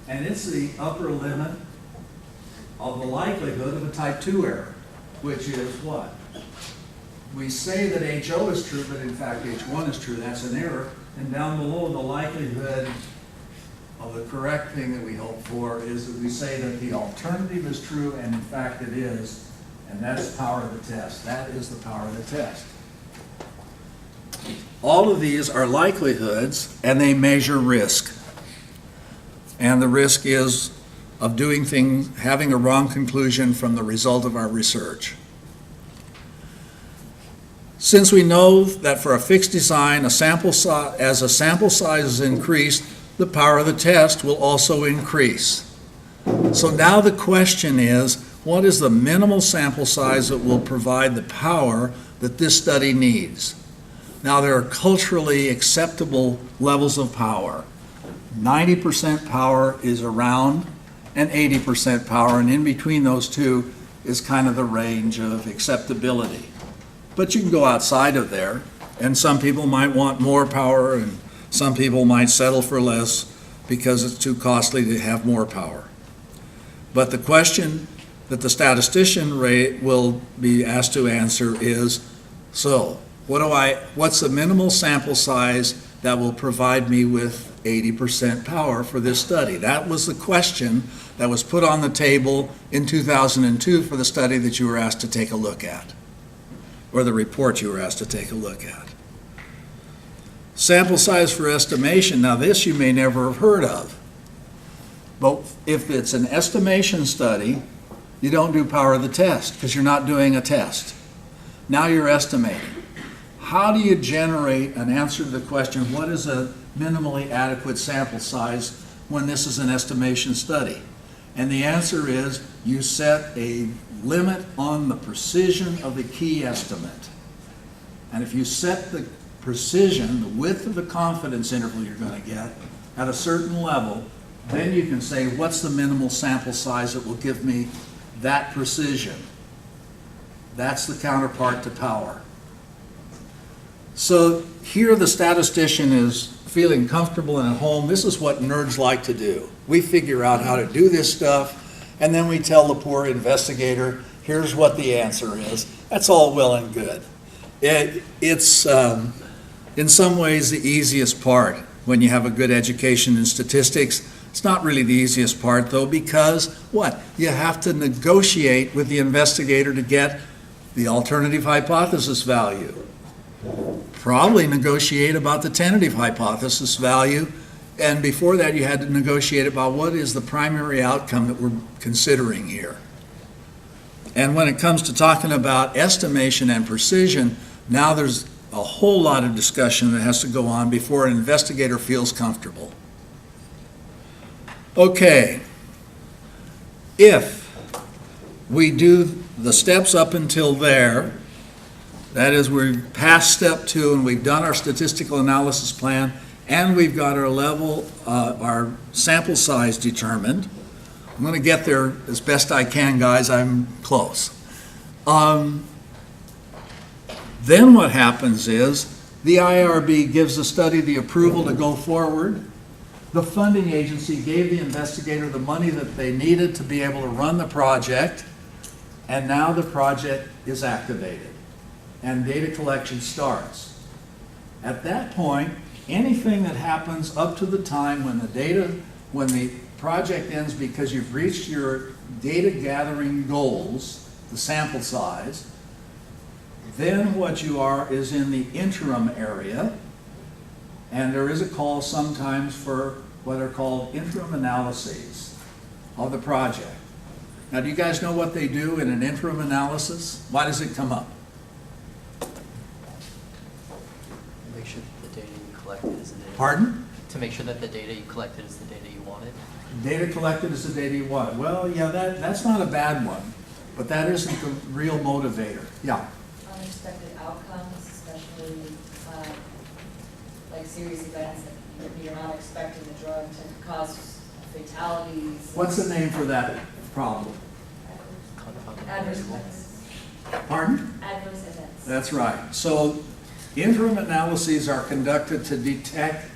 S2: and it's the upper limit of the likelihood of a type 2 error, which is what? We say that HO is true, but in fact H1 is true. That's an error. And down below, the likelihood of the correct thing that we hope for is that we say that the alternative is true, and in fact it is, and that's the power of the test. That is the power of the test. All of these are likelihoods, and they measure risk. And the risk is of doing things, having a wrong conclusion from the result of our research. Since we know that for a fixed design, as a sample size is increased, the power of the test will also increase. So now the question is, what is the minimal sample size that will provide the power that this study needs? Now there are culturally acceptable levels of power. 90% power is around, and 80% power, and in between those two is kind of the range of acceptability. But you can go outside of there, and some people might want more power, and some people might settle for less because it's too costly to have more power. But the question that the statistician will be asked to answer is, so what's the minimal sample size that will provide me with 80% power for this study? That was the question that was put on the table in 2002 for the study that you were asked to take a look at, or the report you were asked to take a look at. Sample size for estimation, now this you may never have heard of. But if it's an estimation study, you don't do power of the test because you're not doing a test. Now you're estimating. How do you generate an answer to the question, what is a minimally adequate sample size when this is an estimation study? And the answer is you set a limit on the precision of the key estimate. And if you set the precision, the width of the confidence interval you're going to get at a certain level, then you can say, what's the minimal sample size that will give me that precision? That's the counterpart to power. So here the statistician is feeling comfortable and at home. This is what nerds like to do. We figure out how to do this stuff, and then we tell the poor investigator, here's what the answer is. That's all well and good. It's in some ways the easiest part when you have a good education in statistics. It's not really the easiest part, though, because what? You have to negotiate with the investigator to get the alternative hypothesis value. Probably negotiate about the tentative hypothesis value, and before that you had to negotiate about what is the primary outcome that we're considering here. And when it comes to talking about estimation and precision, now there's a whole lot of discussion that has to go on before an investigator feels comfortable. Okay, if we do the steps up until there, that is, we're past step 2 and we've done our statistical analysis plan and we've got our level, our sample size determined, I'm going to get there as best I can, guys. I'm close. Then what happens is the IRB gives the study the approval to go forward. The funding agency gave the investigator the money that they needed to be able to run the project, and now the project is activated and data collection starts. At that point, anything that happens up to the time when the project ends because you've reached your data gathering goals, the sample size, then what you are is in the interim area, and there is a call sometimes for what are called interim analyses of the project. Now, do you guys know what they do in an interim analysis? Why does it come up?
S3: Make sure that the data you collected is the data.
S2: Pardon?
S3: To make sure that the data you collected is the data you wanted.
S2: Data collected is the data you want. Well, yeah, that's not a bad one, but that isn't the real motivator. Yeah.
S7: Unexpected outcomes, especially like serious events that you're not expecting the drug to cause fatalities.
S2: What's the name for that problem?
S7: Adverse events.
S2: Pardon?
S7: Adverse events.
S2: That's right. So interim analyses are conducted to detect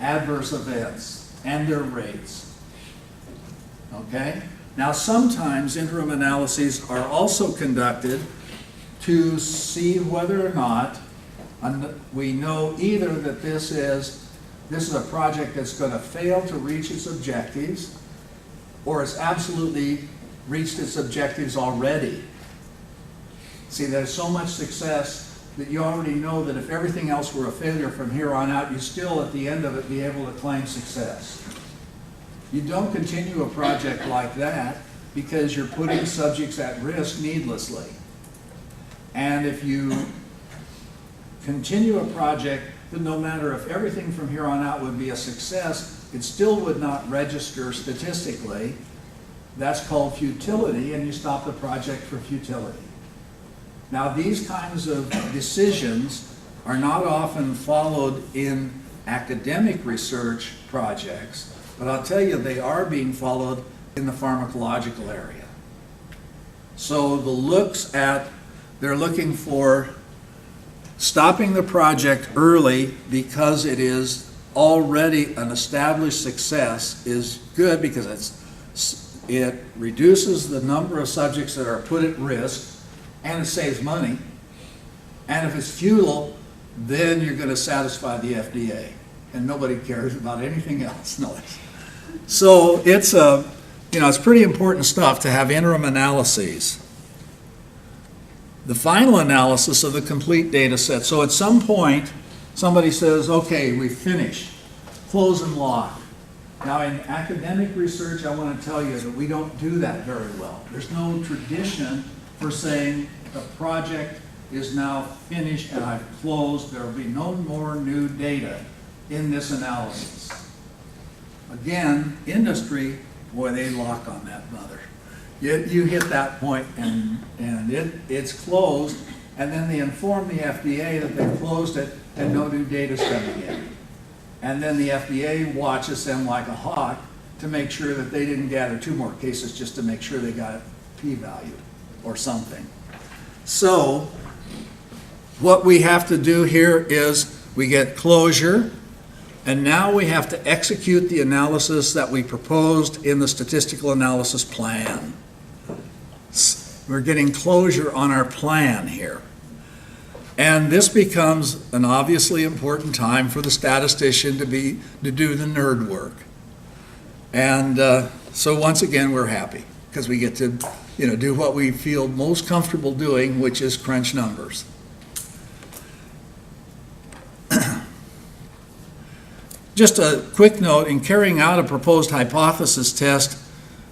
S2: adverse events and their rates. Okay? Now, sometimes interim analyses are also conducted to see whether or not we know either that this is a project that's going to fail to reach its objectives, or it's absolutely reached its objectives already. See, there's so much success that you already know that if everything else were a failure from here on out, you still at the end of it be able to claim success. You don't continue a project like that because you're putting subjects at risk needlessly. And if you continue a project, then no matter if everything from here on out would be a success, it still would not register statistically. That's called futility, and you stop the project for futility. Now, these kinds of decisions are not often followed in academic research projects, but I'll tell you, they are being followed in the pharmacological area. So they're looking for stopping the project early because it is already an established success is good because it reduces the number of subjects that are put at risk, and it saves money. And if it's futile, then you're going to satisfy the FDA, and nobody cares about anything else. No. So it's it's pretty important stuff to have interim analyses. The final analysis of the complete data set. So at some point, somebody says, okay, we've finished, close and lock. Now, in academic research, I want to tell you that we don't do that very well. There's no tradition for saying the project is now finished and I've closed. There will be no more new data in this analysis. Again, industry, boy, they lock on that mother. You hit that point and it's closed, and then they inform the FDA that they've closed it and no new data's coming in. And then the FDA watches them like a hawk to make sure that they didn't gather 2 more cases just to make sure they got a p-value or something. So what we have to do here is we get closure, and now we have to execute the analysis that we proposed in the statistical analysis plan. We're getting closure on our plan here. And this becomes an obviously important time for the statistician to do the nerd work. And so once again, we're happy because we get to do what we feel most comfortable doing, which is crunch numbers. Just a quick note, in carrying out a proposed hypothesis test,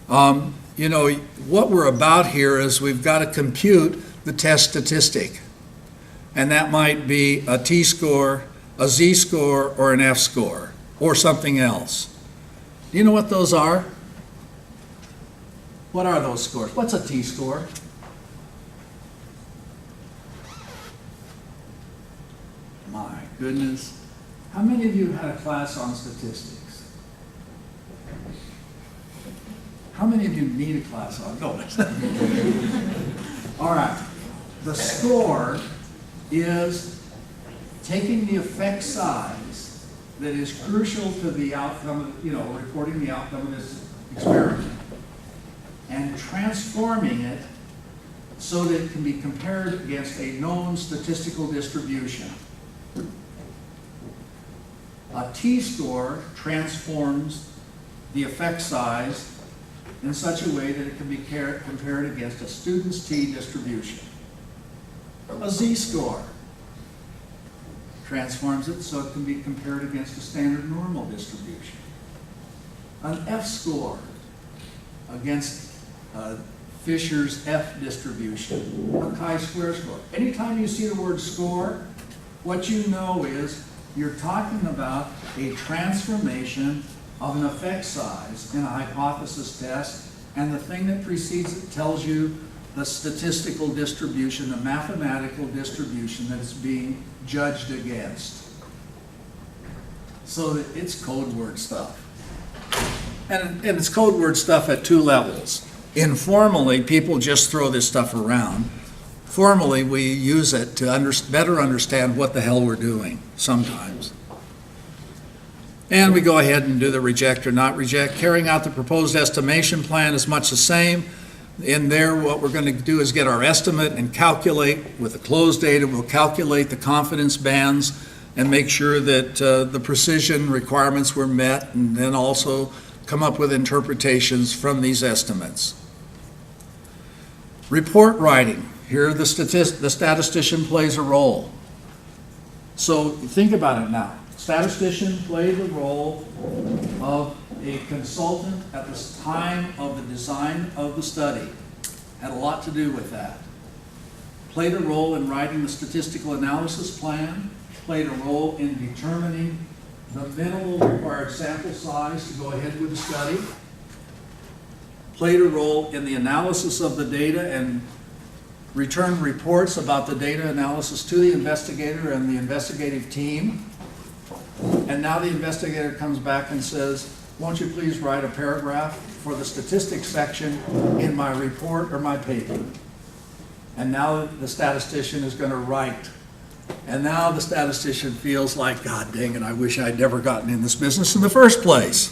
S2: what we're about here is we've got to compute the test statistic. And that might be a t-score, a z-score, or an f-score, or something else. Do you know what those are? What are those scores? What's a t-score? My goodness. How many of you had a class on statistics? How many of you need a class on? No. All right. The score is taking the effect size that is crucial to the outcome, reporting the outcome of this experiment, and transforming it so that it can be compared against a known statistical distribution. A t-score transforms the effect size in such a way that it can be compared against a student's t-distribution. A z-score transforms it so it can be compared against a standard normal distribution. An f-score against Fisher's F distribution, a chi-square score. Anytime you see the word score, what you know is you're talking about a transformation of an effect size in a hypothesis test, and the thing that precedes it tells you the statistical distribution, the mathematical distribution that is being judged against. So that it's code word stuff. And it's code word stuff at two levels. Informally, people just throw this stuff around. Formally, we use it to better understand what the hell we're doing sometimes. And we go ahead and do the reject or not reject. Carrying out the proposed estimation plan is much the same. In there, what we're going to do is get our estimate and calculate with the closed data. We'll calculate the confidence bands and make sure that the precision requirements were met, and then also come up with interpretations from these estimates. Report writing. Here the statistician plays a role. So think about it now. Statistician played the role of a consultant at the time of the design of the study. Had a lot to do with that. Played a role in writing the statistical analysis plan, played a role in determining the minimal required sample size to go ahead with the study, played a role in the analysis of the data and returned reports about the data analysis to the investigator and the investigative team. And now the investigator comes back and says, won't you please write a paragraph for the statistics section in my report or my paper? And now the statistician is going to write. And now the statistician feels like, God dang it, I wish I'd never gotten in this business in the first place.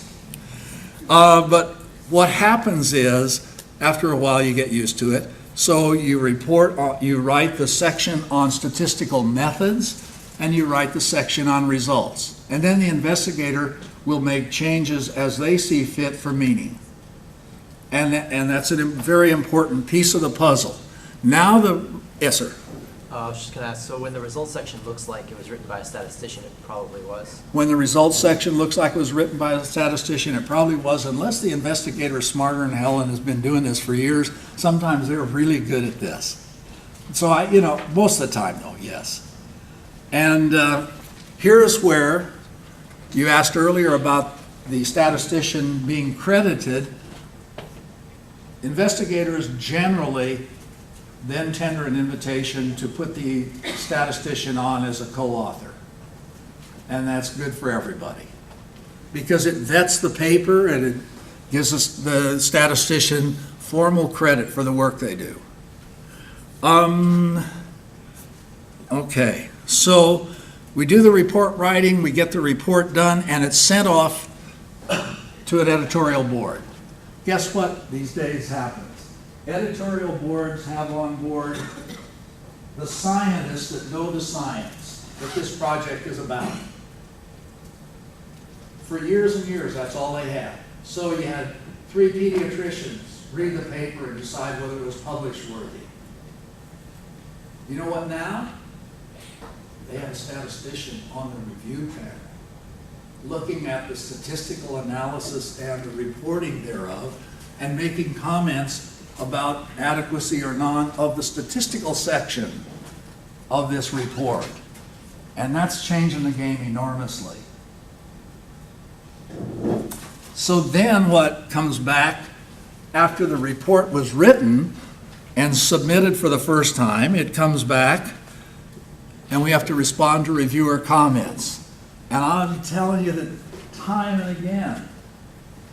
S2: But what happens is, after a while you get used to it. So you write the section on statistical methods, and you write the section on results. And then the investigator will make changes as they see fit for meaning. And that's a very important piece of the puzzle. Now yes, sir.
S3: I was just going to ask, so when the results section looks like it was written by a statistician, it probably was?
S2: When the results section looks like it was written by a statistician, it probably was, unless the investigator is smarter than hell and has been doing this for years. Sometimes they're really good at this. So most of the time, though, yes. And here's where you asked earlier about the statistician being credited. Investigators generally then tender an invitation to put the statistician on as a co-author. And that's good for everybody, because it vets the paper and it gives us the statistician formal credit for the work they do. Okay, so we do the report writing, we get the report done, and it's sent off to an editorial board. Guess what these days happens? Editorial boards have on board the scientists that know the science that this project is about. For years and years, that's all they had. So you had 3 pediatricians read the paper and decide whether it was publish worthy. You know what now? They have a statistician on the review panel looking at the statistical analysis and the reporting thereof and making comments about adequacy or not of the statistical section of this report. And that's changing the game enormously. So then what comes back after the report was written and submitted for the first time, it comes back and we have to respond to reviewer comments. And I'm telling you that time and again,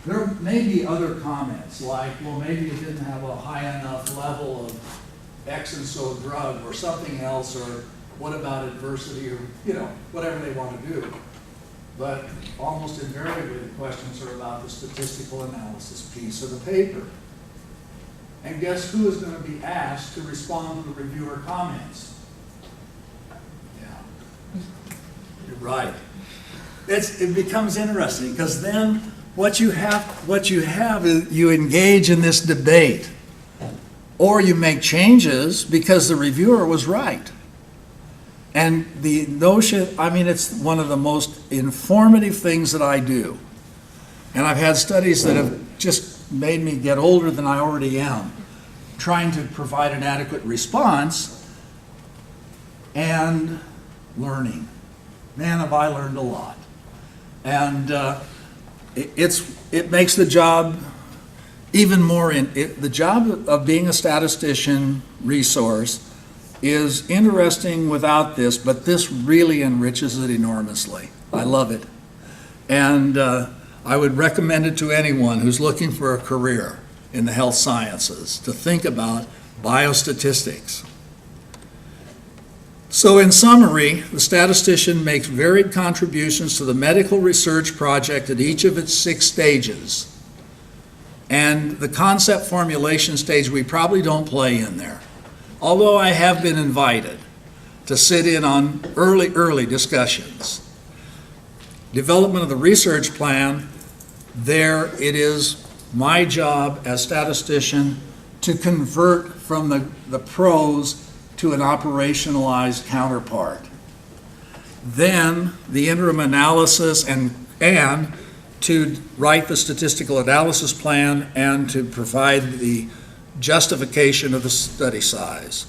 S2: There may be other comments, like, well, maybe you didn't have a high enough level of X and so drug or something else, or what about adversity, or, you know, whatever they want to do. But almost invariably, the questions are about the statistical analysis piece of the paper. And guess who is going to be asked to respond to the reviewer comments? Yeah, you're right. It becomes interesting, because then what you have is you engage in this debate, or you make changes because the reviewer was right. And the notion, I mean, it's one of the most informative things that I do. And I've had studies that have just made me get older than I already am, trying to provide an adequate response and learning. Man, have I learned a lot. And it makes the job even more, the job of being a statistician resource is interesting without this, but this really enriches it enormously. I love it. And I would recommend it to anyone who's looking for a career in the health sciences to think about biostatistics. So in summary, the statistician makes varied contributions to the medical research project at each of its 6 stages. And the concept formulation stage we probably don't play in there. Although I have been invited to sit in on early discussions. Development of the research plan, there it is my job as statistician to convert from the prose to an operationalized counterpart. Then the interim analysis and to write the statistical analysis plan and to provide the justification of the study size.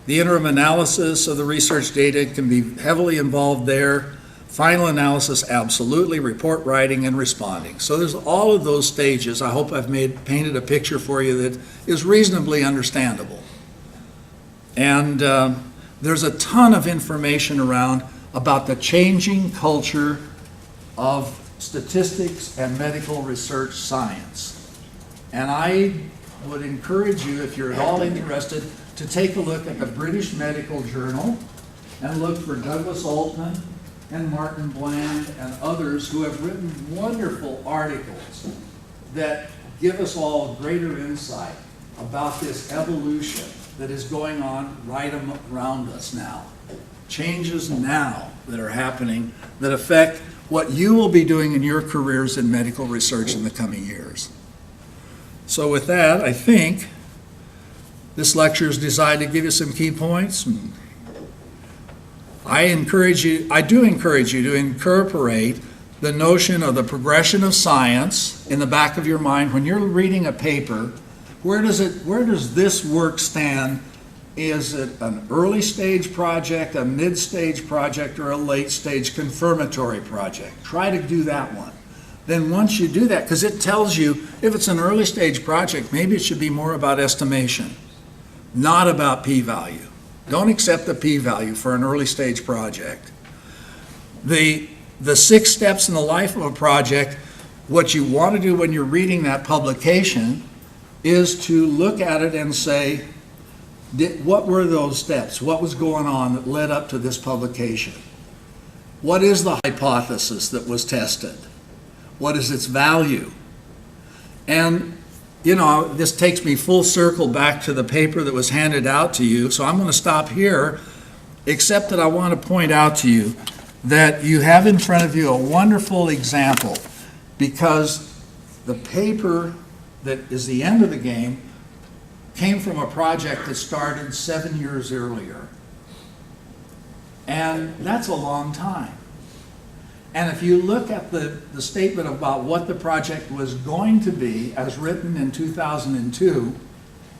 S2: The interim analysis of the research data can be heavily involved there. Final analysis, absolutely, report writing and responding. So there's all of those stages. I hope I've painted a picture for you that is reasonably understandable. And there's a ton of information around about the changing culture of statistics and medical research science. And I would encourage you, if you're at all interested, to take a look at the British Medical Journal and look for Douglas Altman and Martin Bland and others who have written wonderful articles that give us all greater insight about this evolution that is going on right around us now. Changes now that are happening that affect what you will be doing in your careers in medical research in the coming years. So with that, I think this lecture is designed to give you some key points. I do encourage you to incorporate the notion of the progression of science in the back of your mind when you're reading a paper. Where does this work stand? Is it an early stage project, a mid stage project, or a late stage confirmatory project? Try to do that one. Then once you do that, because it tells you if it's an early stage project, maybe it should be more about estimation, not about p-value. Don't accept the p-value for an early stage project. The 6 steps in the life of a project, what you want to do when you're reading that publication is to look at it and say, what were those steps? What was going on that led up to this publication? What is the hypothesis that was tested? What is its value? And, you know, this takes me full circle back to the paper that was handed out to you, so I'm going to stop here, except that I want to point out to you that you have in front of you a wonderful example, because the paper that is the end of the game came from a project that started 7 years earlier. And that's a long time. And if you look at the statement about what the project was going to be as written in 2002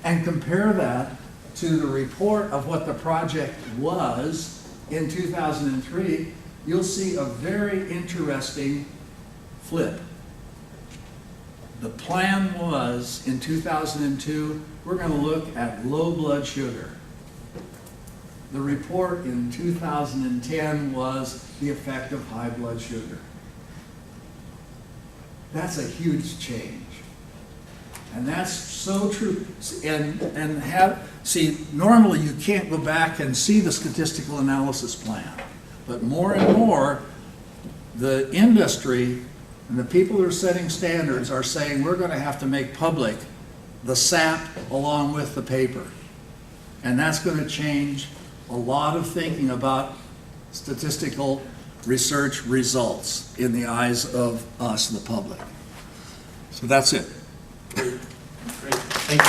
S2: and compare that to the report of what the project was in 2003, you'll see a very interesting flip. The plan was in 2002, we're going to look at low blood sugar. The report in 2010 was the effect of high blood sugar. That's a huge change. And that's so true. See, normally you can't go back and see the statistical analysis plan. But more and more, the industry and the people who are setting standards are saying we're going to have to make public the SAP along with the paper. And that's going to change a lot of thinking about statistical research results in the eyes of us, the public. So that's it.
S6: Great.
S1: Thank you.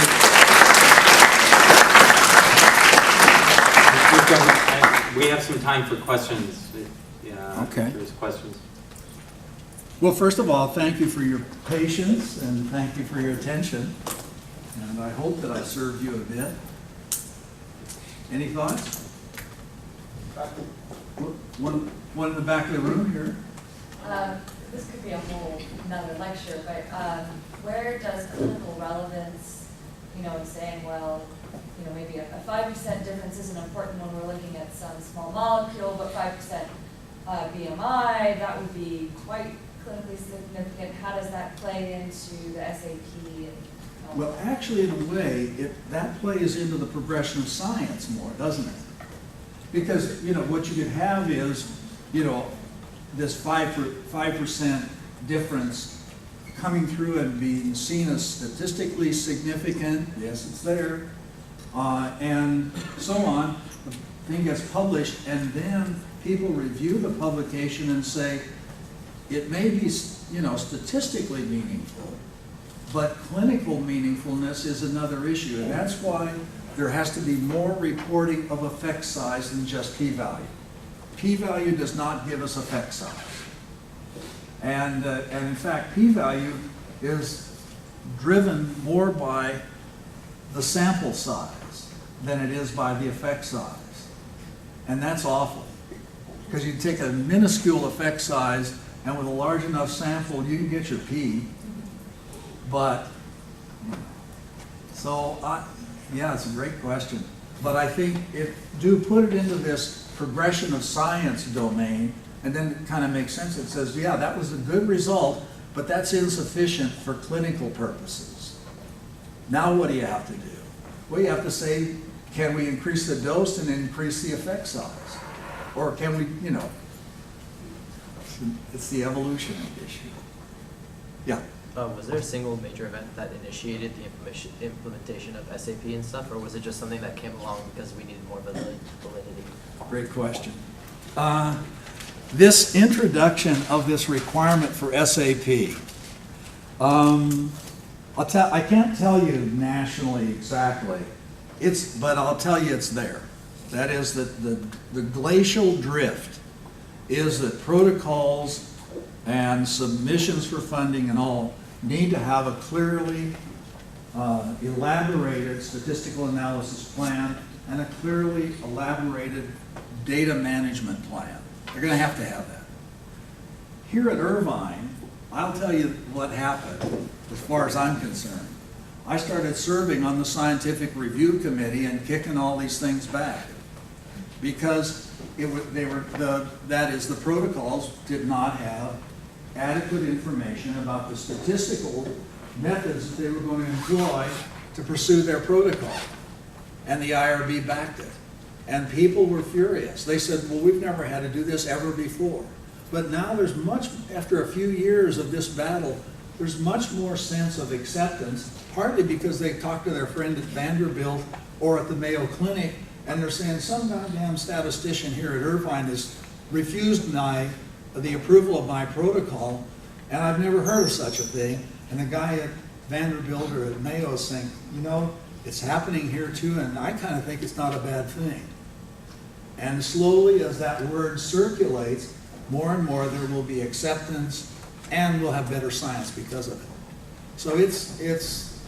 S1: We have some time for questions. Yeah,
S2: Okay.
S1: if there's questions.
S2: Well, first of all, thank you for your patience and thank you for your attention. And I hope that I served you a bit. Any thoughts? One in the back of the room here.
S7: This could be a whole another lecture, but where does clinical relevance, in saying, well, maybe a 5% difference isn't important when we're looking at some small molecule, but 5% BMI, that would be quite clinically significant. How does that play into the SAP?
S2: Well, actually, in a way, that plays into the progression of science more, doesn't it? Because, what you could have is, this 5% difference coming through and being seen as statistically significant. Yes, it's there. And so on. The thing gets published, and then people review the publication and say, it may be, statistically meaningful, but clinical meaningfulness is another issue. And that's why there has to be more reporting of effect size than just p-value. P-value does not give us effect size. And in fact, p-value is driven more by the sample size than it is by the effect size. And that's awful. Because you take a minuscule effect size, and with a large enough sample, you can get your p. But, yeah, it's a great question. But I think do put it into this progression of science domain, and then it kind of makes sense. It says, yeah, that was a good result, but that's insufficient for clinical purposes. Now what do you have to do? Well, you have to say, can we increase the dose and increase the effect size? Or can we, it's the evolution issue. Yeah.
S3: Was there a single major event that initiated the implementation of SAP and stuff, or was it just something that came along because we needed more validity?
S2: Great question. This introduction of this requirement for SAP, I can't tell you nationally exactly, but I'll tell you it's there. That is that the glacial drift is that protocols and submissions for funding and all need to have a clearly elaborated statistical analysis plan and a clearly elaborated data management plan. They're going to have that. Here at Irvine, I'll tell you what happened as far as I'm concerned. I started serving on the scientific review committee and kicking all these things back because the protocols did not have adequate information about the statistical methods that they were going to employ to pursue their protocol. And the IRB backed it. And people were furious. They said, well, we've never had to do this ever before. But now after a few years of this battle, there's much more sense of acceptance, partly because they talked to their friend at Vanderbilt or at the Mayo Clinic, and they're saying some goddamn statistician here at Irvine has refused the approval of my protocol, and I've never heard of such a thing. And the guy at Vanderbilt or at Mayo is saying, it's happening here too, and I kind of think it's not a bad thing. And slowly, as that word circulates, more and more there will be acceptance, and we'll have better science because of it. So it's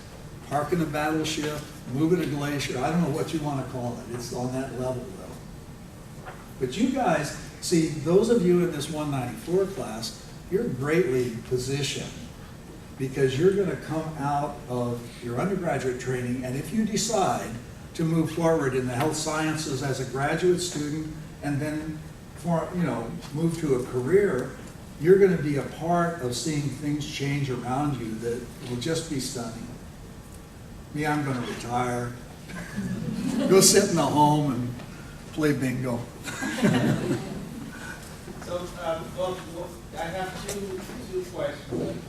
S2: parking a battleship, moving a glacier, I don't know what you want to call it. It's on that level, though. But you guys, see, those of you in this 194 class, you're greatly positioned because you're going to come out of your undergraduate training, and if you decide to move forward in the health sciences as a graduate student and then move to a career, you're going to be a part of seeing things change around you that will just be stunning. Me, I'm going to retire, go sit in the home and play bingo.
S5: So, well, I have two questions.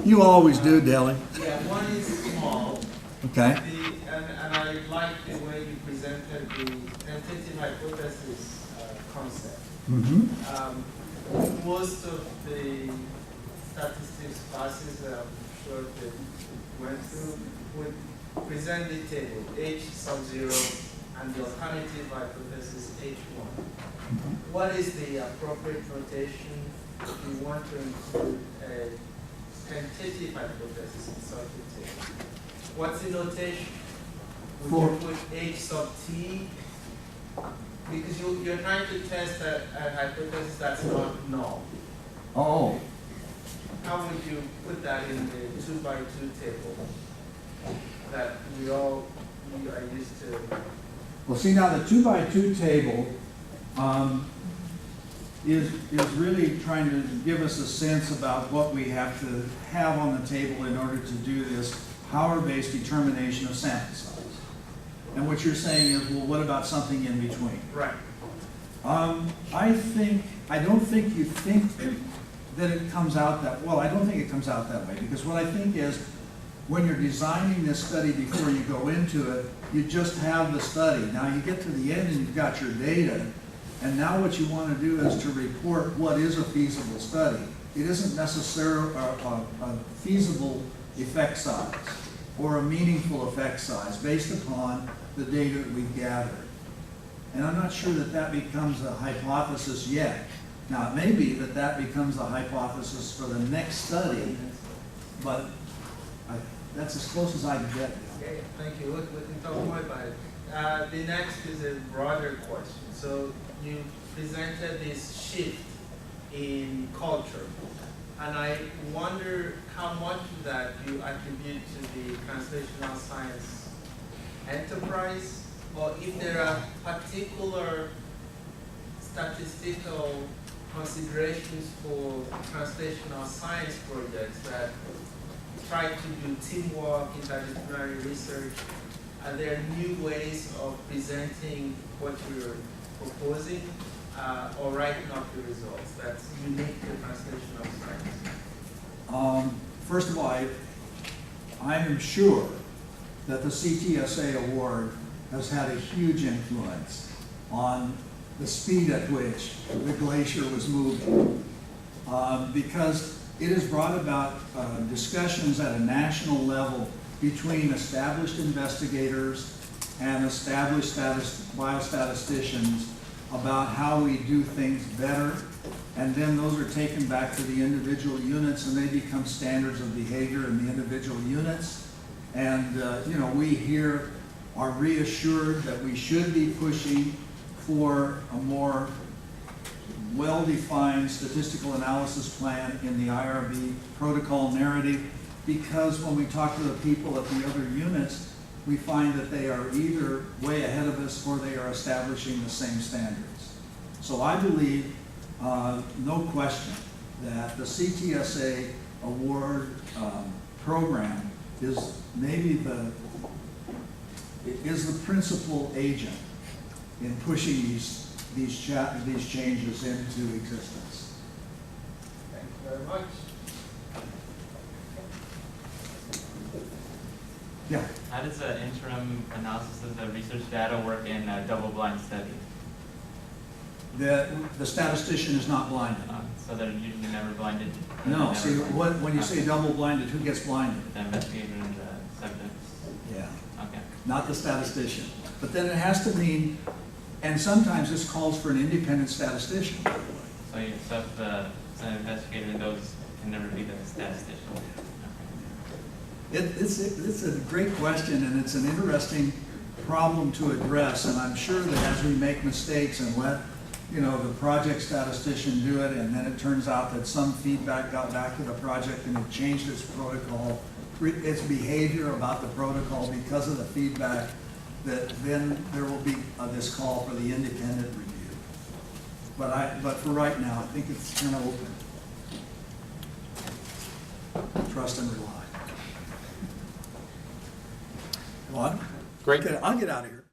S2: You always do, Deli.
S5: Yeah, one is small.
S2: Okay.
S5: And I like the way you presented the tentative hypothesis concept.
S2: Mm-hmm.
S5: Most of the statistics classes that I'm sure that went through would present the table, H sub 0 and the alternative hypothesis H1. What is the appropriate notation if you want to include a tentative hypothesis in such a table? What's the notation? Would you put H sub T? Because you're trying to test a hypothesis that's not null.
S2: Oh,
S5: How would you put that in the 2x2 table that we are used to?
S2: well, see now the 2x2 table is really trying to give us a sense about what we have to have on the table in order to do this power-based determination of sample size. And what you're saying is, well, what about something in between?
S5: Right.
S2: I don't think you think that it comes out that, well, I don't think it comes out that way, because what I think is, when you're designing this study before you go into it, you just have the study. Now you get to the end and you've got your data, and now what you want to do is to report what is a feasible study. It isn't necessarily a feasible effect size or a meaningful effect size based upon the data that we've gathered. And I'm not sure that that becomes a hypothesis yet. Now, it may be that that becomes a hypothesis for the next study, but that's as close as I can get.
S5: Okay, thank you. We can talk more about it. The next is a broader question. So you presented this shift in culture, and I wonder how much of that you attribute to the translational science enterprise, or if there are particular statistical considerations for translational science projects that try to do teamwork, interdisciplinary research. Are there new ways of presenting what you're proposing or writing up the results that's unique to translational science?
S2: First of all, I am sure that the CTSA award has had a huge influence on the speed at which the glacier was moving, because it has brought about discussions at a national level between established investigators and established biostatisticians about how we do things better, and then those are taken back to the individual units and they become standards of behavior in the individual units. And we here are reassured that we should be pushing for a more well-defined statistical analysis plan in the IRB protocol narrative, because when we talk to the people at the other units, we find that they are either way ahead of us or they are establishing the same standards. So I believe, no question, that the CTSA award program is maybe the principal agent in pushing these changes into existence.
S5: Thank you very much.
S2: Yeah.
S6: How does the interim analysis of the research data work in a double-blind study?
S2: The statistician is not blinded.
S6: So they're usually never blinded?
S2: No, see, when you say double-blinded, who gets blinded?
S6: The investigator and the subjects?
S2: Yeah,
S6: Okay.
S2: not the statistician. But then it has to mean, and sometimes this calls for an independent statistician, by the way.
S6: So if it's an investigator, those can never be the statistician? Okay.
S2: It's a great question, and it's an interesting problem to address, and I'm sure that as we make mistakes and let the project statistician do it, and then it turns out that some feedback got back to the project and it changed its protocol, its behavior about the protocol because of the feedback, that then there will be this call for the independent review. But for right now, I think it's kind of open. trust and rely. Well,
S1: Great.
S2: I'll get out of here.